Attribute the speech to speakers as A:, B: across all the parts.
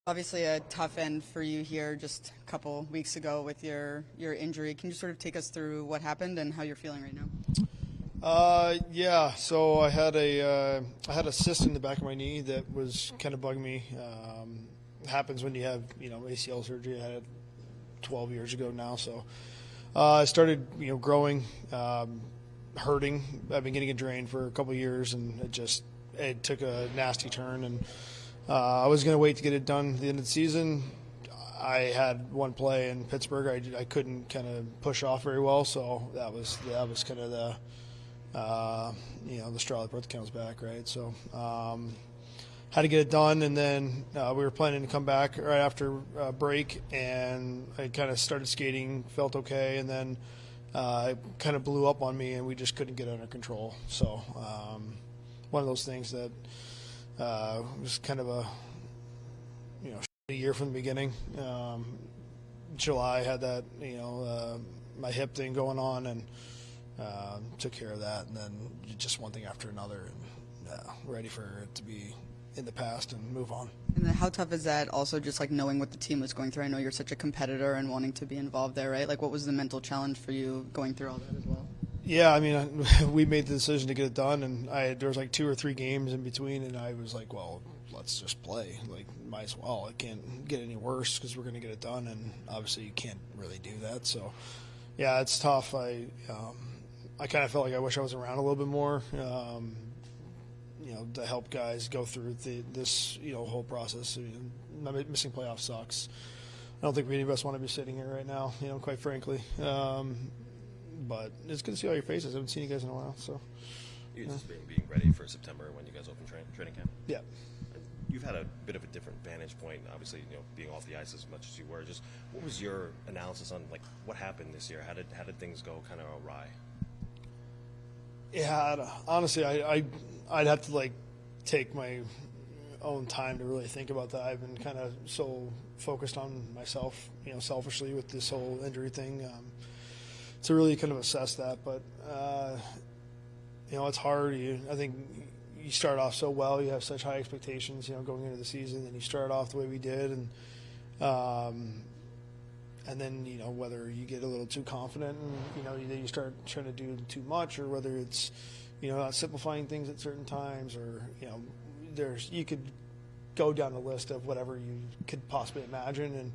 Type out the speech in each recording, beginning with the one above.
A: Obviously a tough end for you here just a couple weeks ago with your injury. Can you sort of take us through what happened and how you're feeling right now?
B: Yeah. So I had a cyst in the back of my knee that was kind of bugging me. Happens when you have ACL surgery. I had it 12 years ago now. So I started growing, hurting. I've been getting it drained for a couple of years, and it took a nasty turn. And I was going to wait to get it done at the end of the season. I had one play in Pittsburgh. I couldn't kind of push off very well, so that was kind of the the straw that broke the camel's back, right? So had to get it done, and then we were planning to come back right after break, and I kind of started skating, felt okay, and then it kind of blew up on me, and we just couldn't get it under control. So one of those things that was kind of a shitty year from the beginning. July had that my hip thing going on, and took care of that, and then just one thing after another, and ready for it to be in the past and move on.
A: And then how tough is that also just like knowing what the team was going through? I know you're such a competitor and wanting to be involved there, right? Like what was the mental challenge for you going through all that as well?
B: Yeah, I mean, we made the decision to get it done, and there was like 2 or 3 games in between, and I was like, well, let's just play. Like, might as well. It can't get any worse because we're going to get it done, and obviously you can't really do that. So, yeah, it's tough. I kind of felt like I wish I was around a little bit more, to help guys go through this whole process. Missing playoffs sucks. I don't think any of us want to be sitting here right now, quite frankly. But it's good to see all your faces. I haven't seen you guys in a while. So
C: you're just being ready for September when you guys open training camp.
B: Yeah.
C: You've had a bit of a different vantage point, obviously, being off the ice as much as you were. Just what was your analysis on like what happened this year? How did things go kind of awry?
B: Yeah, honestly, I'd have to take my own time to really think about that. I've been kind of so focused on myself, selfishly with this whole injury thing. To really kind of assess that, but it's hard. I think you start off so well, you have such high expectations, going into the season, and you start off the way we did, and then whether you get a little too confident, and you start trying to do too much, or whether it's not simplifying things at certain times, or you could go down the list of whatever you could possibly imagine,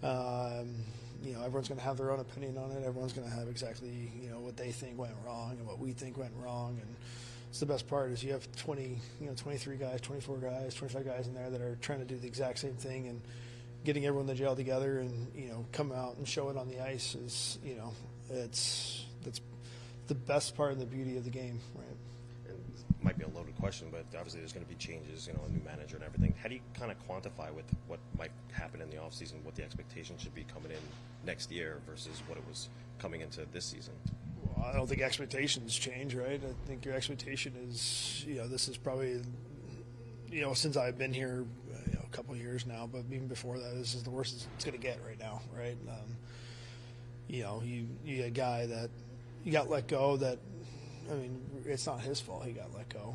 B: and everyone's going to have their own opinion on it. Everyone's going to have exactly, what they think went wrong and what we think went wrong. And it's the best part is you have 23 guys, 24 guys, 25 guys in there that are trying to do the exact same thing, and getting everyone to gel together and, come out and show it on the ice is, that's the best part and the beauty of the game, right?
C: It might be a loaded question, but obviously there's going to be changes, a new manager and everything. How do you kind of quantify with what might happen in the offseason, what the expectation should be coming in next year versus what it was coming into this season?
B: Well, I don't think expectations change, right? I think your expectation is, this is probably, since I've been here a couple of years now, but even before that, this is the worst it's going to get right now, right? You a guy that you got let go that, it's not his fault he got let go.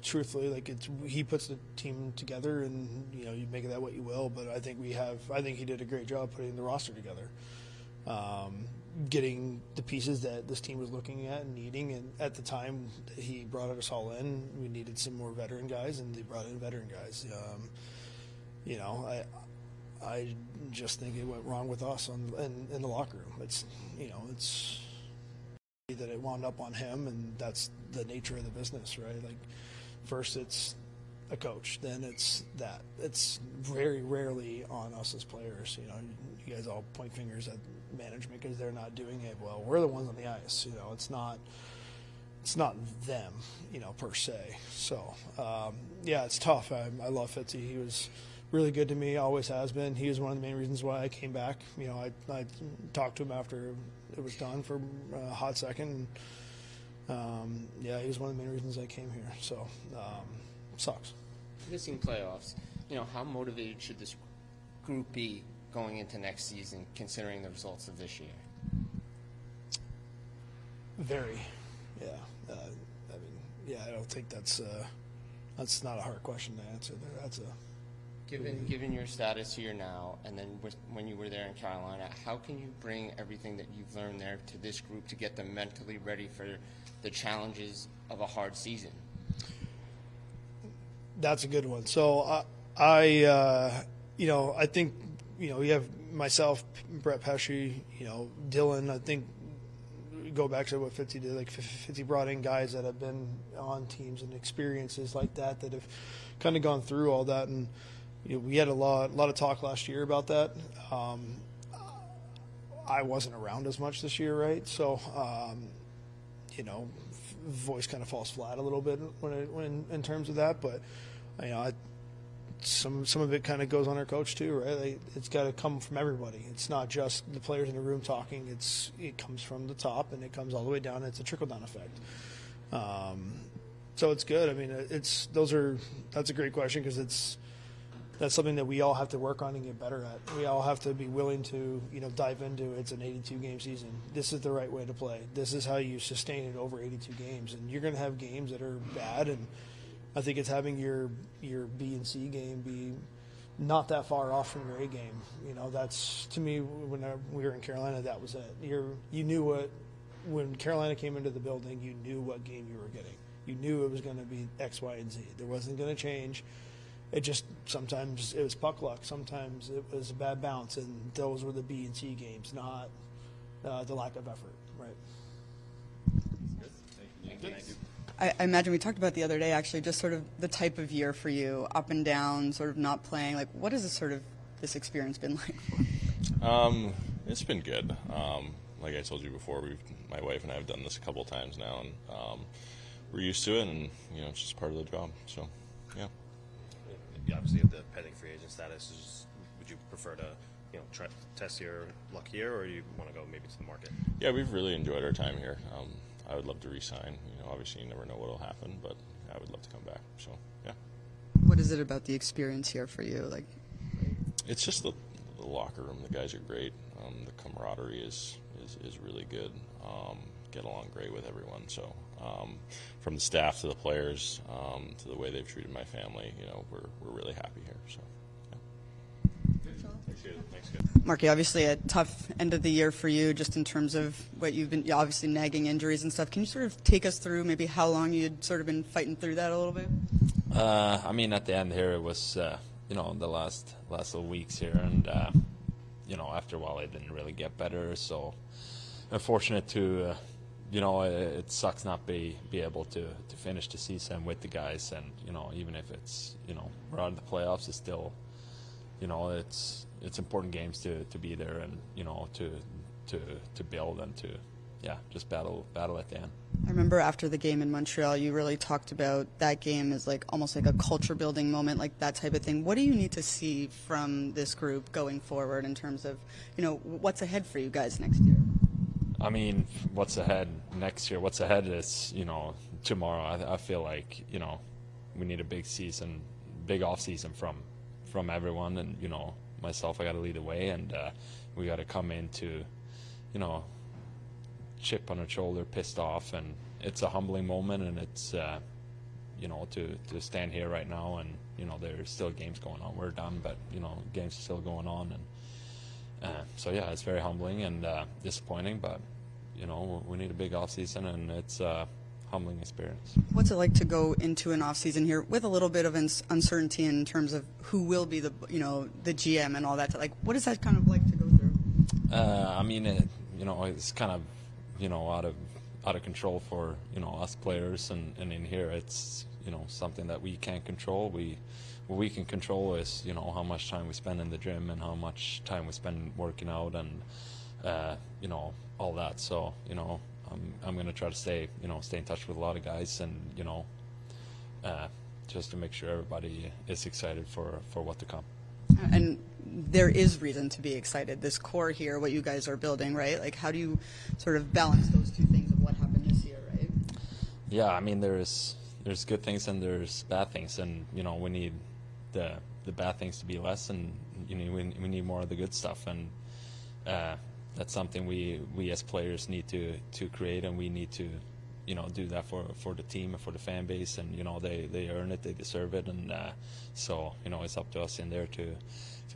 B: Truthfully, he puts the team together, and you make of that what you will. But I think he did a great job putting the roster together, getting the pieces that this team was looking at and needing. And at the time that he brought us all in, we needed some more veteran guys, and they brought in veteran guys. I just think it went wrong with us in the locker room. It's that it wound up on him, and that's the nature of the business, right? Like, first it's a coach, then it's that. It's very rarely on us as players. You guys all point fingers at management because they're not doing it well. We're the ones on the ice. It's not them, per se. So, it's tough. I love Fitzy. He was really good to me, always has been. He was one of the main reasons why I came back. I talked to him after it was done for a hot second. He was one of the main reasons I came here. So, sucks.
D: Missing playoffs, how motivated should this group be going into next season, considering the results of this year?
B: Very, yeah. I don't think that's not a hard question to answer. That's a
D: Given your status here now, and then when you were there in Carolina, how can you bring everything that you've learned there to this group to get them mentally ready for the challenges of a hard season?
B: That's a good one. So I think, you have myself, Brett Pesce, Dillon. I think go back to what 50 did, like 50 brought in guys that have been on teams and experiences like that have kind of gone through all that. And we had a lot of talk last year about that. I wasn't around as much this year, right? So, voice kind of falls flat a little bit when in terms of that. But some of it kind of goes on our coach too, right? It's got to come from everybody. It's not just the players in the room talking. It comes from the top and it comes all the way down. It's a trickle down effect. So it's good. I mean, that's a great question because that's something that we all have to work on and get better at. We all have to be willing to, dive into. It's an 82-game season. This is the right way to play. This is how you sustain it over 82 games. And you're going to have games that are bad, and I think it's having your B and C game be not that far off from your A game. That's, to me, when we were in Carolina, that was it. You knew when Carolina came into the building, you knew what game you were getting. You knew it was going to be X, Y, and Z. There wasn't going to change. It just, sometimes it was puck luck. Sometimes it was a bad bounce, and those were the B and C games, not the lack of effort, right?
C: Thank you.
A: I imagine we talked about the other day, actually, just sort of the type of year for you, up and down, sort of not playing. Like, what has this experience been like?
E: It's been good. Like I told you before, my wife and I have done this a couple of times now, and we're used to it, and it's just part of the job. So, yeah.
C: You obviously have the pending free agent status. Would you prefer to, try to test your luck here, or do you want to go maybe to the market?
E: Yeah, we've really enjoyed our time here. I would love to re-sign. Obviously you never know what will happen, but I would love to come back. So, yeah.
A: What is it about the experience here for you? Like,
E: it's just the locker room. The guys are great. The camaraderie is really good. Get along great with everyone. So, from the staff to the players to the way they've treated my family, we're really happy here. So, yeah.
C: Thanks, good.
A: Marky, obviously a tough end of the year for you, just in terms of what you've been, obviously nagging injuries and stuff. Can you sort of take us through maybe how long you'd sort of been fighting through that a little bit?
F: At the end here, it was, the last little weeks here, and, after a while it didn't really get better, so unfortunate to, it sucks not be able to finish the season with the guys, and, even if it's, we're out of the playoffs, it's still, it's important games to be there and, to build and to, just battle at the end.
A: I remember after the game in Montreal, you really talked about that game as almost like a culture building moment, like that type of thing. What do you need to see from this group going forward in terms of, what's ahead for you guys next year?
F: I mean, what's ahead next year? What's ahead is, tomorrow. I feel like, we need a big season, big off season from everyone, and myself, I got to lead the way, and we got to come into, chip on our shoulder, pissed off, and it's a humbling moment, and it's to stand here right now, and there's still games going on. We're done, but games are still going on, and so yeah, it's very humbling and disappointing, but we need a big off season, and it's humbling experience.
A: What's it like to go into an off season here with a little bit of uncertainty in terms of who will be the the GM and all that? Like, what is that kind of like to go through?
F: It's kind of out of control for us players, and in here it's something that we can't control. What we can control is how much time we spend in the gym and how much time we spend working out, and all that. So I'm going to try to stay in touch with a lot of guys, and just to make sure everybody is excited for what to come.
A: And there is reason to be excited. This core here, what you guys are building, right? Like, how do you sort of balance those two things of what happened this year, right?
F: Yeah, I mean, there's good things and there's bad things, and we need the bad things to be less, and we need more of the good stuff, and that's something we as players need to create, and we need to do that for the team and for the fan base, and they earn it, they deserve it, and so it's up to us in there to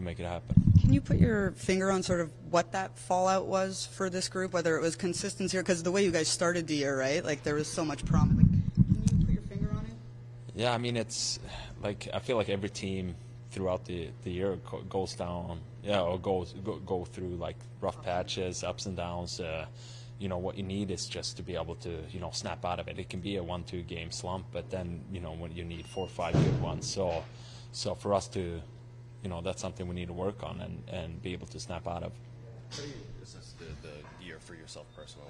F: make it happen.
A: Can you put your finger on sort of what that fallout was for this group, whether it was consistency or because the way you guys started the year, right? Like there was so much promise. Like, can you put your finger on it?
F: Yeah, I mean it's like I feel like every team throughout the year goes down, or go through like rough patches, ups and downs. What you need is just to be able to snap out of it. It can be a 1-2 game slump, but then when you need 4 or 5 good ones. So for us to that's something we need to work on and be able to snap out of.
C: How do you assess the year for yourself personally?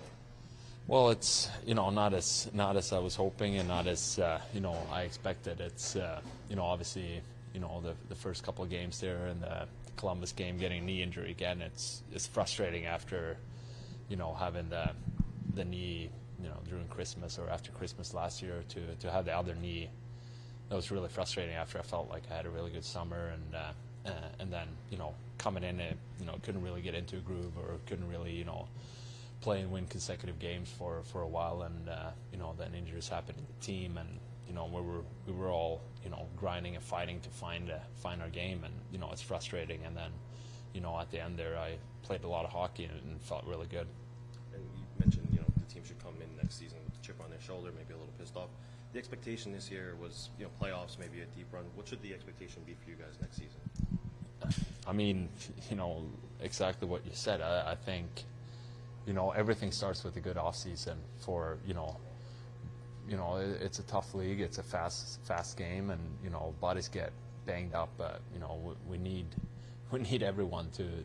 F: Well, it's not as I was hoping and not as I expected. It's obviously the first couple of games there and the Columbus game, getting a knee injury again. It's frustrating after having the knee during Christmas or after Christmas last year to have the other knee. That was really frustrating after I felt like I had a really good summer and then coming in it couldn't really get into a groove or couldn't really play and win consecutive games for a while, and then injuries happened in the team, and we were all grinding and fighting to find our game, and it's frustrating. And then at the end there I played a lot of hockey and felt really good.
C: And you mentioned the team should come in next season with a chip on their shoulder, maybe a little pissed off. The expectation this year was, playoffs, maybe a deep run. What should the expectation be for you guys next season?
F: I mean, exactly what you said. I think, everything starts with a good off season. For it's a tough league. It's a fast game, and bodies get banged up. But we need everyone to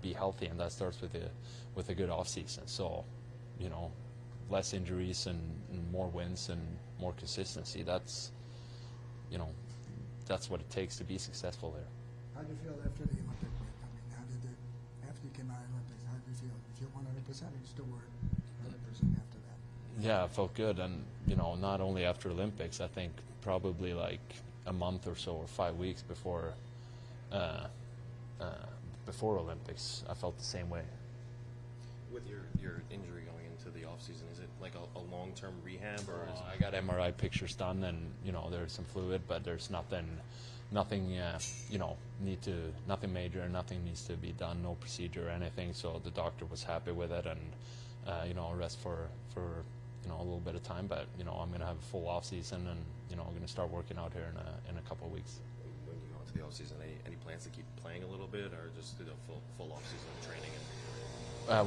F: be healthy, and that starts with a good off season. So, less injuries and more wins and more consistency. That's what it takes to be successful there.
G: How do you feel after the Olympic break? I mean, after you came out of the Olympics, how do you feel? You feel 100%, or you still were 100% after that?
F: Yeah, I felt good, and not only after Olympics. I think probably like a month or so, or 5 weeks before Olympics, I felt the same way.
C: With your injury going into the off season, is it like a long-term rehab, or is
F: I got MRI pictures done, and there's some fluid, but there's nothing nothing major, nothing needs to be done, no procedure or anything. So the doctor was happy with it, and rest for a little bit of time. But I'm gonna have a full off season, and I'm gonna start working out here in a couple of weeks.
C: when you go into the off season, any plans to keep playing a little bit, or just do the full off season training?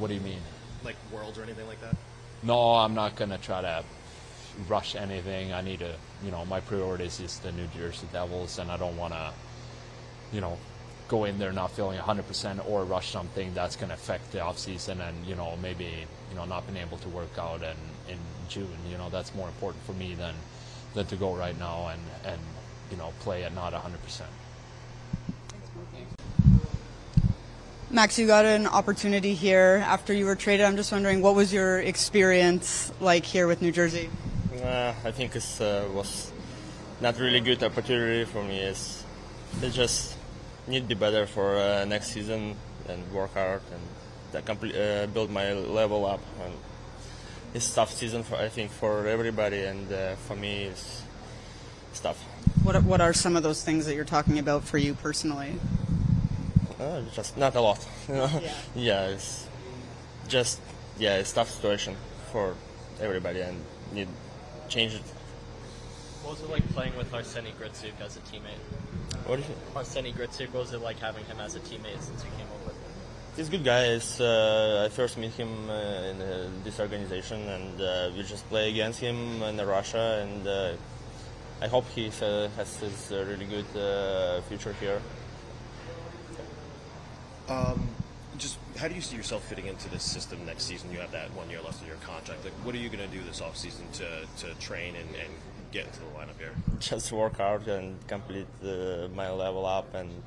F: What do you mean?
C: Like Worlds or anything like that?
F: No, I'm not gonna try to rush anything. I need to, my priorities is the New Jersey Devils, and I don't want to, go in there not feeling 100% or rush something that's going to affect the offseason and, maybe, not being able to work out in June. That's more important for me than to go right now and play at not 100%.
A: Max, you got an opportunity here after you were traded. I'm just wondering, what was your experience like here with New Jersey?
H: I think it was not really good opportunity for me. They just need to be better for next season and work hard and build my level up. And it's a tough season for everybody, and for me it's tough.
A: What are some of those things that you're talking about for you personally?
H: Just not a lot.
A: Yeah.
H: It's just it's a tough situation for everybody, and need to change it.
I: What was it like playing with Arseny Gritsyuk as a teammate?
H: What do you think?
I: Arseny Gritsyuk, what was it like having him as a teammate since you came over?
H: He's a good guy. I first met him in this organization, and we just play against him in Russia, and I hope he has his really good future here.
C: Just how do you see yourself fitting into this system next season? You have that 1 year left of your contract. Like, what are you going to do this offseason to train and get into the lineup here?
H: Just work hard and complete my level up, and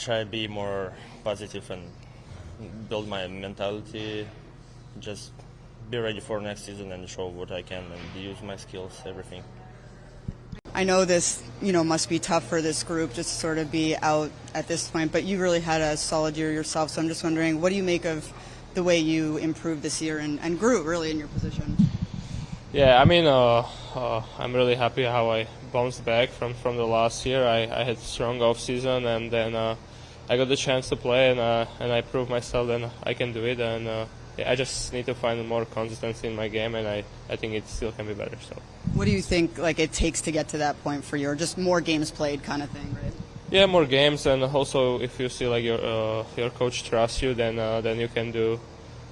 H: try to be more positive and build my mentality. Just be ready for next season and show what I can and use my skills, everything.
A: I know this, must be tough for this group just to sort of be out at this point, but you really had a solid year yourself, so I'm just wondering, what do you make of the way you improved this year and grew really in your position?
J: Yeah, I mean, I'm really happy how I bounced back from the last year. I had a strong off season, and then I got the chance to play, and I proved myself that I can do it. And I just need to find more consistency in my game, and I think it still can be better. So.
A: What do you think like it takes to get to that point for you, or just more games played kind of thing, right?
J: Yeah, more games, and also if you see like your coach trusts you, then you can do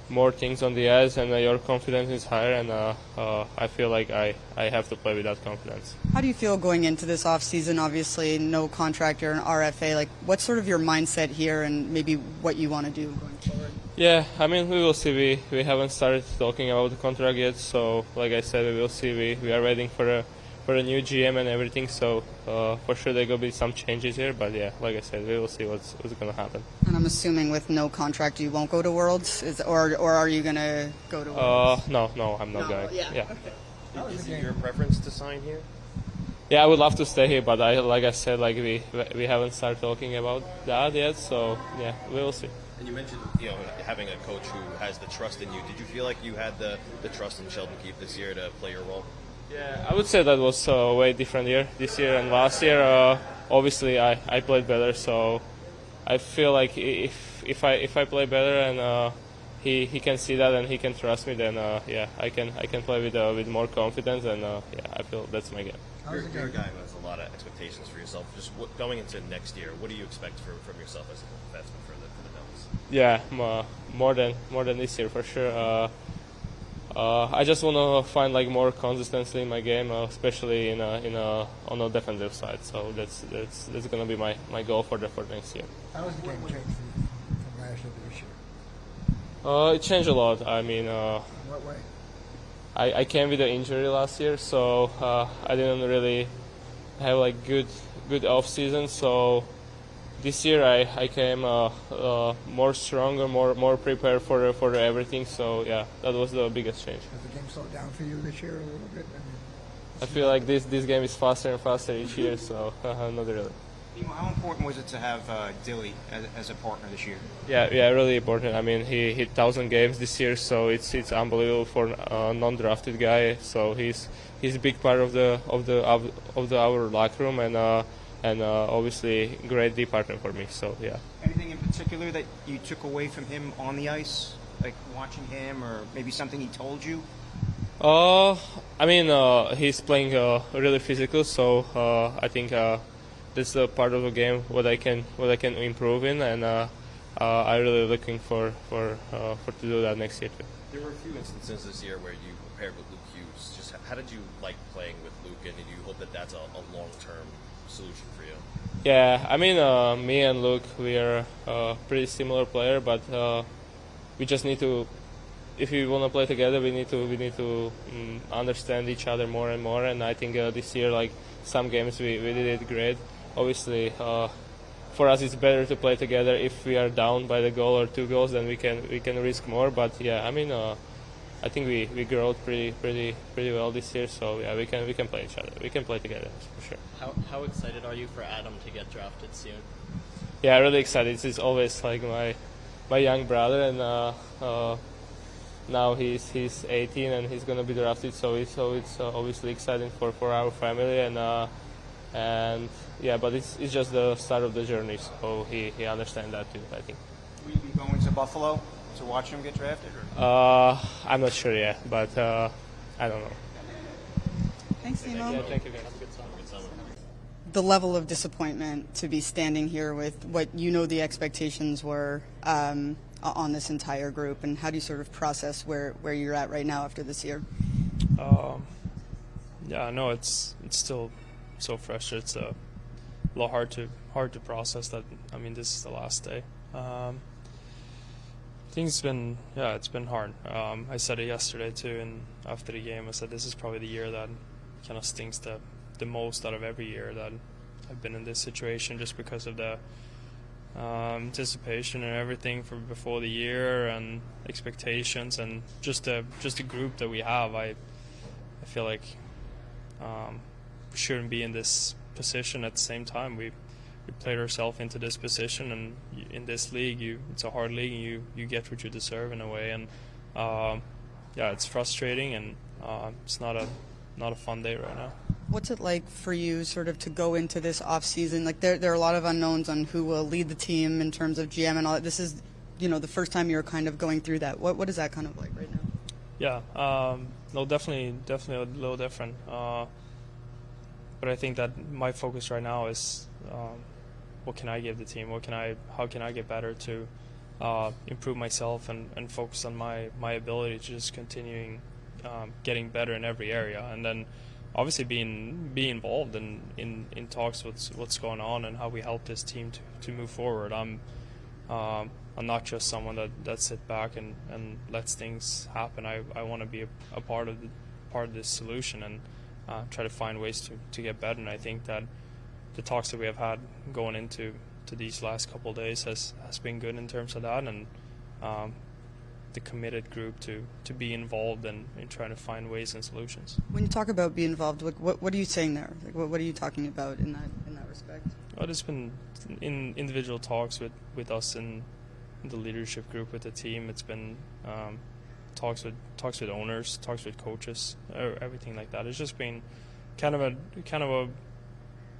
J: more things on the ice, and your confidence is higher, and I feel like I have to play with that confidence.
A: How do you feel going into this off season? Obviously, no contract, you're an RFA. Like, what's sort of your mindset here, and maybe what you want to do going forward?
J: Yeah, I mean, we will see. We haven't started talking about the contract yet, so like I said, we will see. We are waiting for a new GM and everything, so for sure there will be some changes here, but yeah, like I said, we will see what's going to happen.
A: And I'm assuming with no contract you won't go to Worlds, or are you going to go to Worlds?
J: No, I'm not going.
A: Yeah.
C: Okay. Is it your preference to sign here?
J: Yeah, I would love to stay here, but like I said, like we haven't started talking about that yet, so yeah, we will see.
C: And you mentioned, having a coach who has the trust in you. Did you feel like you had the trust in Sheldon Keefe this year to play your role?
J: Yeah, I would say that was a way different year this year and last year. Obviously, I played better, so I feel like if I play better and he can see that and he can trust me, then I can play with more confidence, and I feel that's my game.
C: You're a guy who has a lot of expectations for yourself. Just going into next year, what do you expect from yourself as a defenseman for the Devils?
J: Yeah, more than this year for sure. I just want to find like more consistency in my game, especially on the defensive side. So that's going to be my goal for next year.
G: How has the game changed from last year to this year?
J: It changed a lot. I mean,
G: In what way?
J: I came with an injury last year, so I didn't really have like good off season. So this year I came more stronger, more prepared for everything. So yeah, that was the biggest change.
G: Has the game slowed down for you this year a little bit?
J: I feel like this game is faster and faster each year. So not really.
K: How important was it to have Dilly as a partner this year?
J: Yeah, really important. I mean, he hit 1,000 games this year, so it's unbelievable for a non-drafted guy. So he's a big part of our locker room, and obviously great D partner for me. So yeah.
K: Anything in particular that you took away from him on the ice, like watching him, or maybe something he told you?
J: I mean, he's playing really physical, so I think. This is a part of the game what I can improve in, and I'm really looking for to do that next year too.
C: There were a few instances this year where you paired with Luke Hughes. Just how did you like playing with Luke, and do you hope that that's a long-term solution for you?
J: Yeah, I mean, me and Luke, we are a pretty similar player, but we just need to. If we want to play together, we need to understand each other more and more. And I think this year, like some games, we did it great. Obviously, for us, it's better to play together. If we are down by the goal or 2 goals, then we can risk more. But yeah, I mean, I think we grew pretty well this year. So yeah, we can play each other. We can play together for sure.
I: How excited are you for Adam to get drafted soon?
J: Yeah, really excited. It's always like my young brother, and now he's 18 and he's gonna be drafted. So it's obviously exciting for our family, and yeah, but it's just the start of the journey. So he understands that too, I think.
K: Will you be going to Buffalo to watch him get drafted?
J: Or? I'm not sure yet, but I don't know.
A: Thanks, Timo.
J: Yeah, thank you guys.
C: Have a good summer.
A: The level of disappointment to be standing here with what the expectations were on this entire group, and how do you sort of process where you're at right now after this year?
L: Yeah, no, it's still so fresh. It's a little hard to process that. I mean, this is the last day. It's been hard. I said it yesterday too, and after the game, I said this is probably the year that kind of stings the most out of every year that I've been in this situation, just because of the anticipation and everything from before the year and expectations, and just the group that we have. I feel like we shouldn't be in this position. At the same time, we played ourselves into this position, and in this league, it's a hard league, and you get what you deserve in a way. And it's frustrating, and it's not a fun day right now.
A: What's it like for you sort of to go into this off season? Like there are a lot of unknowns on who will lead the team in terms of GM and all that. This is, the first time you're kind of going through that. What is that kind of like right now?
L: Yeah, no, definitely a little different. But I think that my focus right now is what can I give the team? How can I get better to improve myself and focus on my ability to just continuing getting better in every area, and then obviously being involved in talks with what's going on and how we help this team to move forward. I'm not just someone that sits back and lets things happen. I want to be a part of this solution and try to find ways to get better. And I think that the talks that we have had going into these last couple of days has been good in terms of that, and the committed group to be involved in trying to find ways and solutions.
A: When you talk about be involved, what are you saying there? Like, what are you talking about in that respect?
L: Well, it's been in individual talks with us in the leadership group with the team. It's been talks with owners, talks with coaches, everything like that. It's just been kind of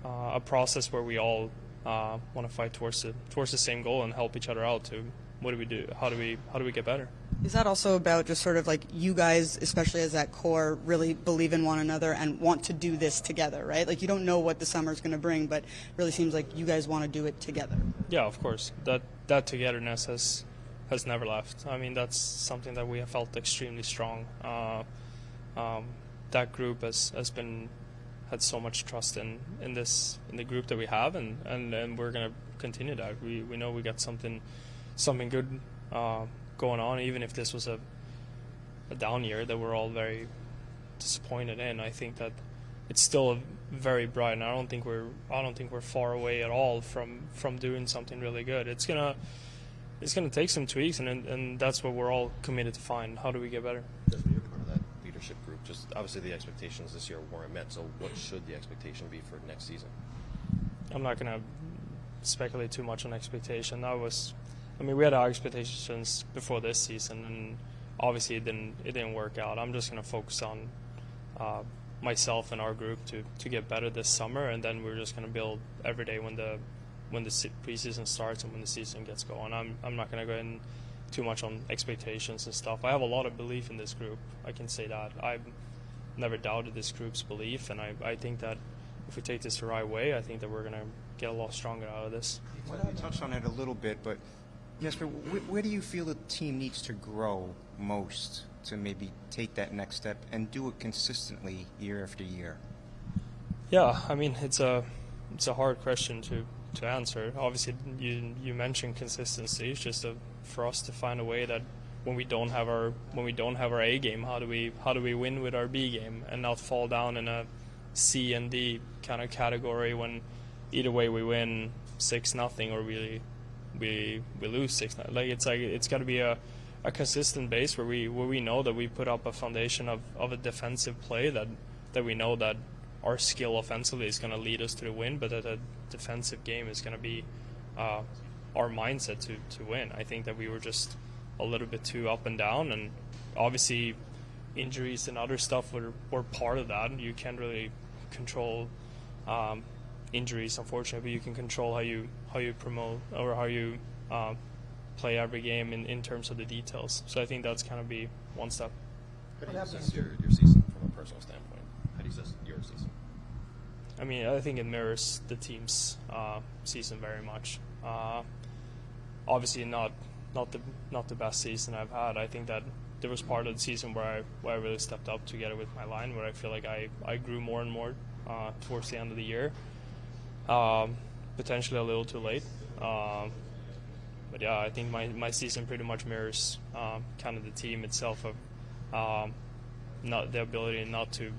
L: a process where we all want to fight towards the same goal and help each other out. To what do we do? How do we get better?
A: Is that also about just sort of like you guys, especially as that core, really believe in one another and want to do this together, right? Like you don't know what the summer's going to bring, but it really seems like you guys want to do it together.
L: Yeah, of course. That togetherness has never left. I mean, that's something that we have felt extremely strong. That group had so much trust in the group that we have, and we're going to continue that. We know we got something good going on, even if this was a down year that we're all very disappointed in. I think that it's still very bright, and I don't think we're far away at all from doing something really good. It's gonna take some tweaks, and that's what we're all committed to find. How do we get better?
C: Jesper, you're part of that leadership group. Just obviously the expectations this year weren't met. So what should the expectation be for next season?
L: I'm not gonna speculate too much on expectation. We had our expectations before this season, and obviously it didn't work out. I'm just going to focus on myself and our group to get better this summer, and then we're just going to build every day when the preseason starts and when the season gets going. I'm not going to go in too much on expectations and stuff. I have a lot of belief in this group. I can say that. I've never doubted this group's belief, and I think that if we take this the right way, I think that we're going to get a lot stronger out of this.
K: Well, you touched on it a little bit, but Jesper, where do you feel the team needs to grow most to maybe take that next step and do it consistently year after year?
L: Yeah, I mean it's a hard question to answer. Obviously, you mentioned consistency. It's just for us to find a way that when we don't have our A game, how do we win with our B game and not fall down in a C and D kind of category when either way we win 6-0 or we lose 6-0. It's got to be a consistent base where we know that we put up a foundation of a defensive play that we know that our skill offensively is going to lead us to the win, but that a defensive game is going to be our mindset to win. I think that we were just a little bit too up and down, and obviously injuries and other stuff were part of that. You can't really control injuries, unfortunately, but you can control how you promote or how you play every game in terms of the details. So I think that's kind of be one step.
C: How do you assess your season from a personal standpoint? How do you assess your season?
L: I mean, I think it mirrors the team's season very much. Obviously, not the best season I've had. I think that there was part of the season where I really stepped up together with my line, where I feel like I grew more and more towards the end of the year. Potentially a little too late. But yeah, I think my season pretty much mirrors kind of the team itself of not the ability not to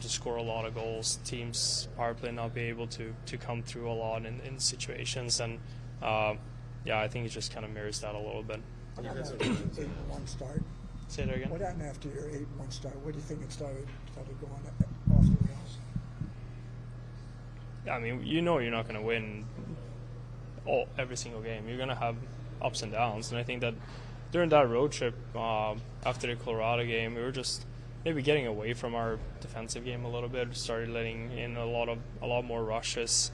L: score a lot of goals, teams power play not be able to come through a lot in situations, and I think it just kind of mirrors that a little bit.
G: What happened after your 8-1 start?
L: Say that again?
G: What happened after your 8-1 start? What do you think it started going off the rails?
L: I mean, you're not going to win every single game. You're going to have ups and downs, and I think that during that road trip after the Colorado game, we were just maybe getting away from our defensive game a little bit. Started letting in a lot more rushes,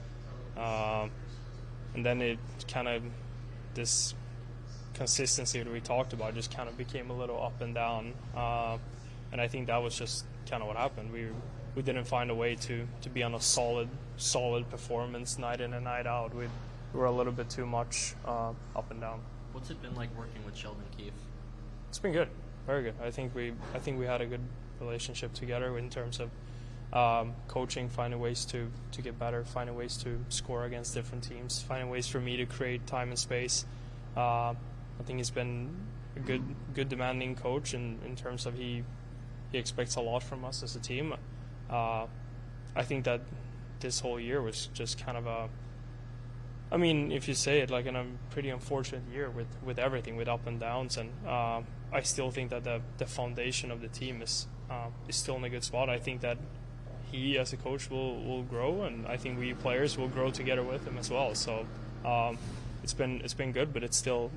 L: and then it kind of, this consistency that we talked about just kind of became a little up and down, and I think that was just kind of what happened. We didn't find a way to be on a solid performance night in and night out. We were a little bit too much up and down.
I: What's it been like working with Sheldon Keefe?
L: It's been good, very good. I think we had a good relationship together in terms of coaching, finding ways to get better, finding ways to score against different teams, finding ways for me to create time and space. I think he's been a good demanding coach in terms of he expects a lot from us as a team. I think that this whole year was just kind of if you say it, like in a pretty unfortunate year with everything, with up and downs, and I still think that the foundation of the team is still in a good spot. I think that he as a coach will grow, and I think we players will grow together with him as well. So it's been good, but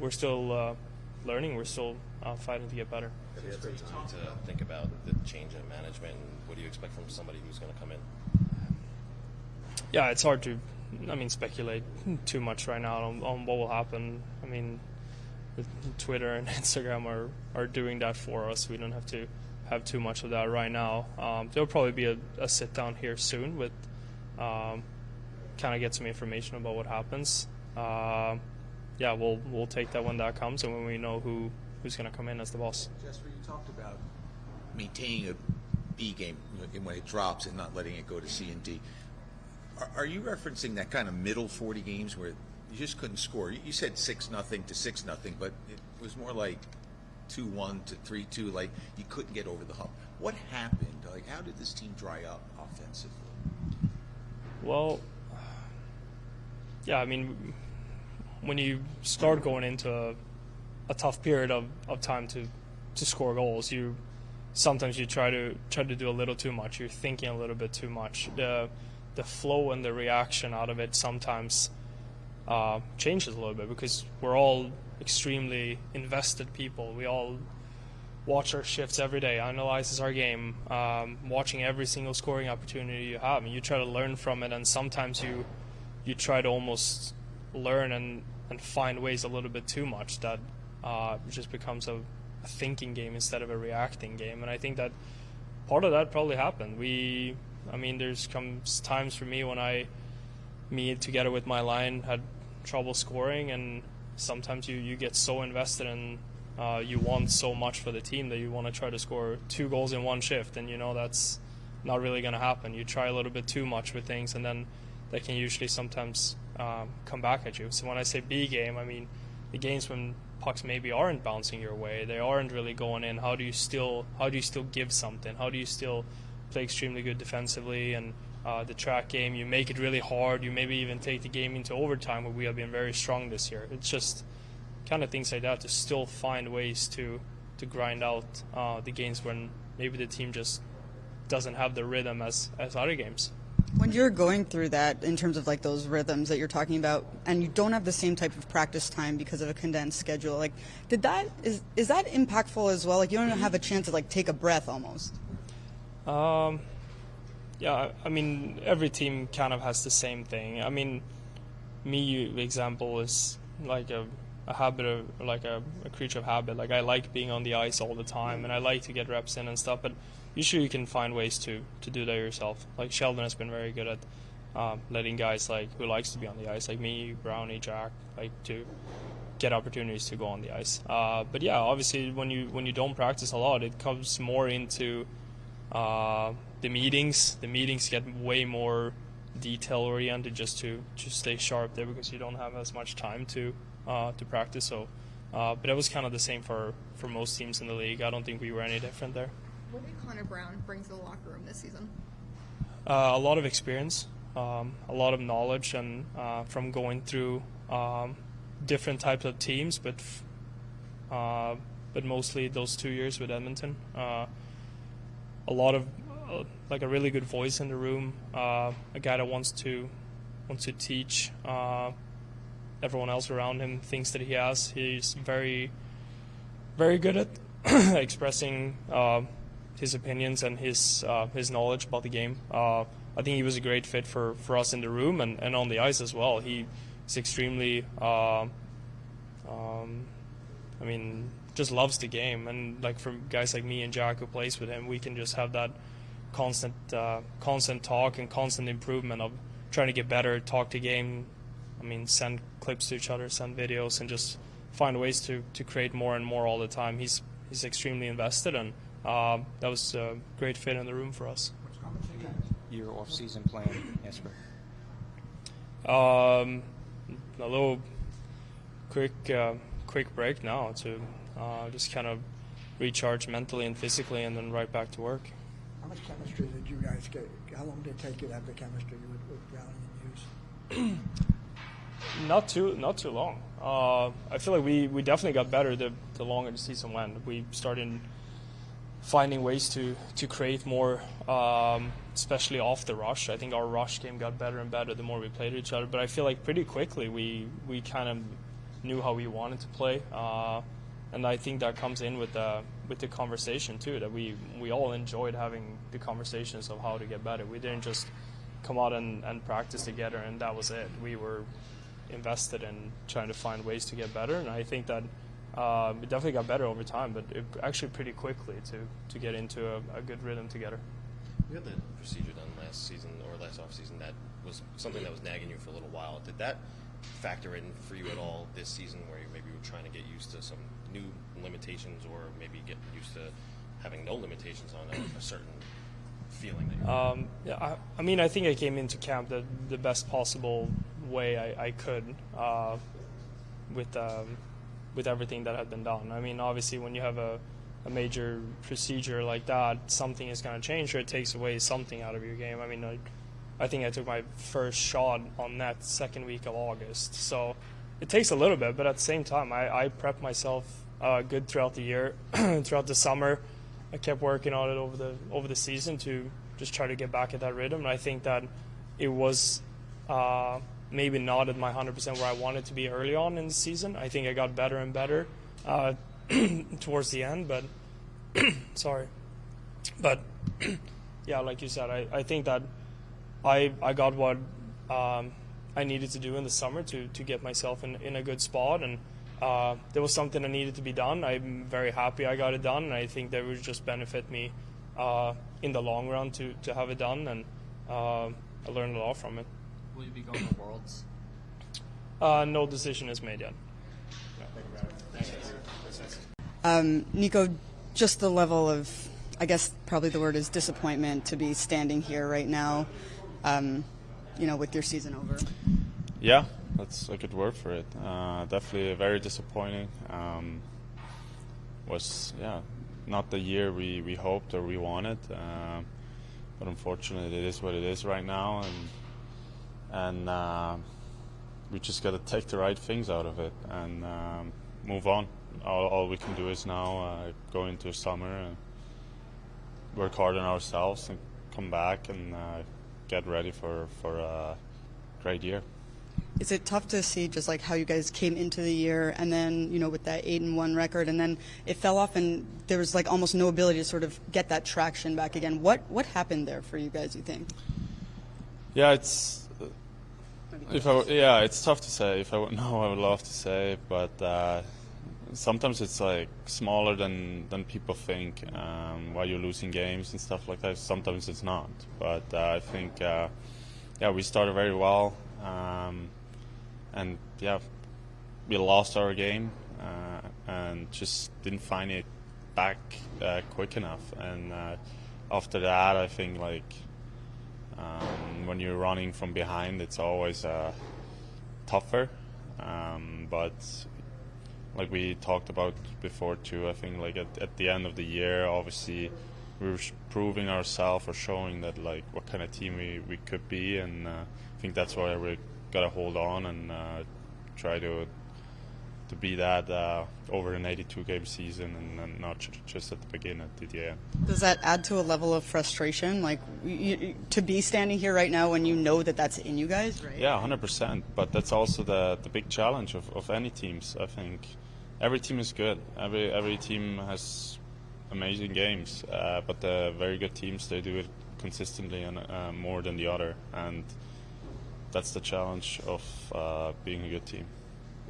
L: we're still learning. We're still fighting to get better.
C: Have you had some time to think about the change in management, and what do you expect from somebody who's going to come in?
L: Yeah, it's hard to speculate too much right now on what will happen. Twitter and Instagram are doing that for us. We don't have to have too much of that right now. There'll probably be a sit down here soon with kind of get some information about what happens. We'll take that when that comes and when we know who's going to come in as the boss.
M: Jesper, you talked about maintaining a B game when it drops and not letting it go to C and D. Are you referencing that kind of middle 40 games where you just couldn't score? You said 6-0 to 6-0, but it was more like 2-1 to 3-2, like you couldn't get over the hump. What happened? Like, how did this team dry up offensively?
L: Well, yeah, when you start going into a tough period of time to score goals, sometimes you try to do a little too much. You're thinking a little bit too much. The flow and the reaction out of it sometimes changes a little bit because we're all extremely invested people. We all watch our shifts every day, analyzes our game, watching every single scoring opportunity you have, and you try to learn from it. And sometimes you try to almost learn and find ways a little bit too much that it just becomes a thinking game instead of a reacting game. And I think that part of that probably happened. There's comes times for me when me together with my line had trouble scoring, and sometimes you get so invested and you want so much for the team that you want to try to score 2 goals in one shift, and that's not really going to happen. You try a little bit too much with things, and then they can usually sometimes come back at you. So when I say B game, the games when pucks maybe aren't bouncing your way, they aren't really going in. How do you still give something? How do you still play extremely good defensively? And the track game, you make it really hard. You maybe even take the game into overtime, where we have been very strong this year. It's just kind of things like that to still find ways to grind out the games when maybe the team just doesn't have the rhythm as other games.
A: When you're going through that in terms of like those rhythms that you're talking about, and you don't have the same type of practice time because of a condensed schedule, like is that impactful as well? Like you don't have a chance to like take a breath almost.
L: Yeah, every team kind of has the same thing. Me, example, is like a habit of, like a creature of habit. Like I like being on the ice all the time, and I like to get reps in and stuff, but usually you can find ways to do that yourself. Like Sheldon has been very good at letting guys who likes to be on the ice, like me, Brownie, Jack, to get opportunities to go on the ice. But yeah, obviously when you don't practice a lot, it comes more into the meetings. The meetings get way more detail oriented just to stay sharp there because you don't have as much time to practice. So, but it was kind of the same for most teams in the league. I don't think we were any different there.
N: What did Connor Brown bring to the locker room this season?
L: A lot of experience, a lot of knowledge, and from going through different types of teams, but mostly those 2 years with Edmonton. A lot of a really good voice in the room, a guy that wants to teach everyone else around him things that he has. He's very, very good at expressing his opinions and his knowledge about the game. I think he was a great fit for us in the room and on the ice as well. He's extremely, just loves the game. And like for guys like me and Jack who plays with him, we can just have that constant talk and constant improvement of trying to get better, talk to game. Send clips to each other, send videos, and just find ways to create more and more all the time. He's extremely invested, and that was a great fit in the room for us.
K: Your off-season plan, Jesper?
L: A little quick break now to just kind of recharge mentally and physically, and then right back to work.
G: How much chemistry did you guys get? How long did it take you to have the chemistry with Browning and Hughes?
L: Not too long. I feel like we definitely got better the longer the season went. We started finding ways to create more, especially off the rush. I think our rush game got better and better the more we played each other. But I feel like pretty quickly we kind of knew how we wanted to play, and I think that comes in with the conversation too. That we all enjoyed having the conversations of how to get better. We didn't just come out and practice together and that was it. We were invested in trying to find ways to get better, and I think that we definitely got better over time, but actually pretty quickly to get into a good rhythm together.
C: You had the procedure done last season or last offseason that was something that was nagging you for a little while. Did that factor in for you at all this season, where you maybe were trying to get used to some new limitations, or maybe get used to having no limitations on a certain feeling that you're
L: I think I came into camp the best possible way I could with everything that had been done. Obviously when you have a major procedure like that, something is going to change, or it takes away something out of your game. I think I took my first shot on that second week of August, so it takes a little bit, but at the same time I prepped myself good throughout the year, throughout the summer. I kept working on it over the season to just try to get back at that rhythm, and I think that it was maybe not at my 100% where I wanted to be early on in the season. I think I got better and better towards the end, but sorry. But yeah, like you said, I think that I got what I needed to do in the summer to get myself in a good spot, and there was something that needed to be done. I'm very happy I got it done, and I think that would just benefit me in the long run to have it done, and I learned a lot from it.
I: Will you be going to Worlds?
L: No decision is made yet.
A: Nico, just the level of, I guess probably the word is disappointment to be standing here right now, with your season over.
F: Yeah, that's a good word for it. Definitely very disappointing. Was not the year we hoped or we wanted, but unfortunately it is what it is right now, and we just got to take the right things out of it and move on. All we can do is now go into summer and work hard on ourselves and come back and get ready for a great year.
A: Is it tough to see just like how you guys came into the year and then, with that 8-1 record, and then it fell off and there was like almost no ability to sort of get that traction back again? What happened there for you guys, you think?
F: Yeah, it's tough to say. If I would know, I would love to say, but sometimes it's like smaller than people think while you're losing games and stuff like that. Sometimes it's not, but I think we started very well. And we lost our game and just didn't find it back quick enough. And after that, I think when you're running from behind, it's always tougher. But like we talked about before too, I think at the end of the year, obviously we were proving ourselves or showing that what kind of team we could be, and I think that's why we got to hold on and try to be that over an 82-game season and not just at the beginning, at the end.
A: Does that add to a level of frustration, to be standing here right now when you know that that's in you guys, right?
F: Yeah, 100%. But that's also the big challenge of any teams. I think every team is good. Every team has
E: amazing games, but the very good teams, they do it consistently and more than the other, and that's the challenge of being a good team.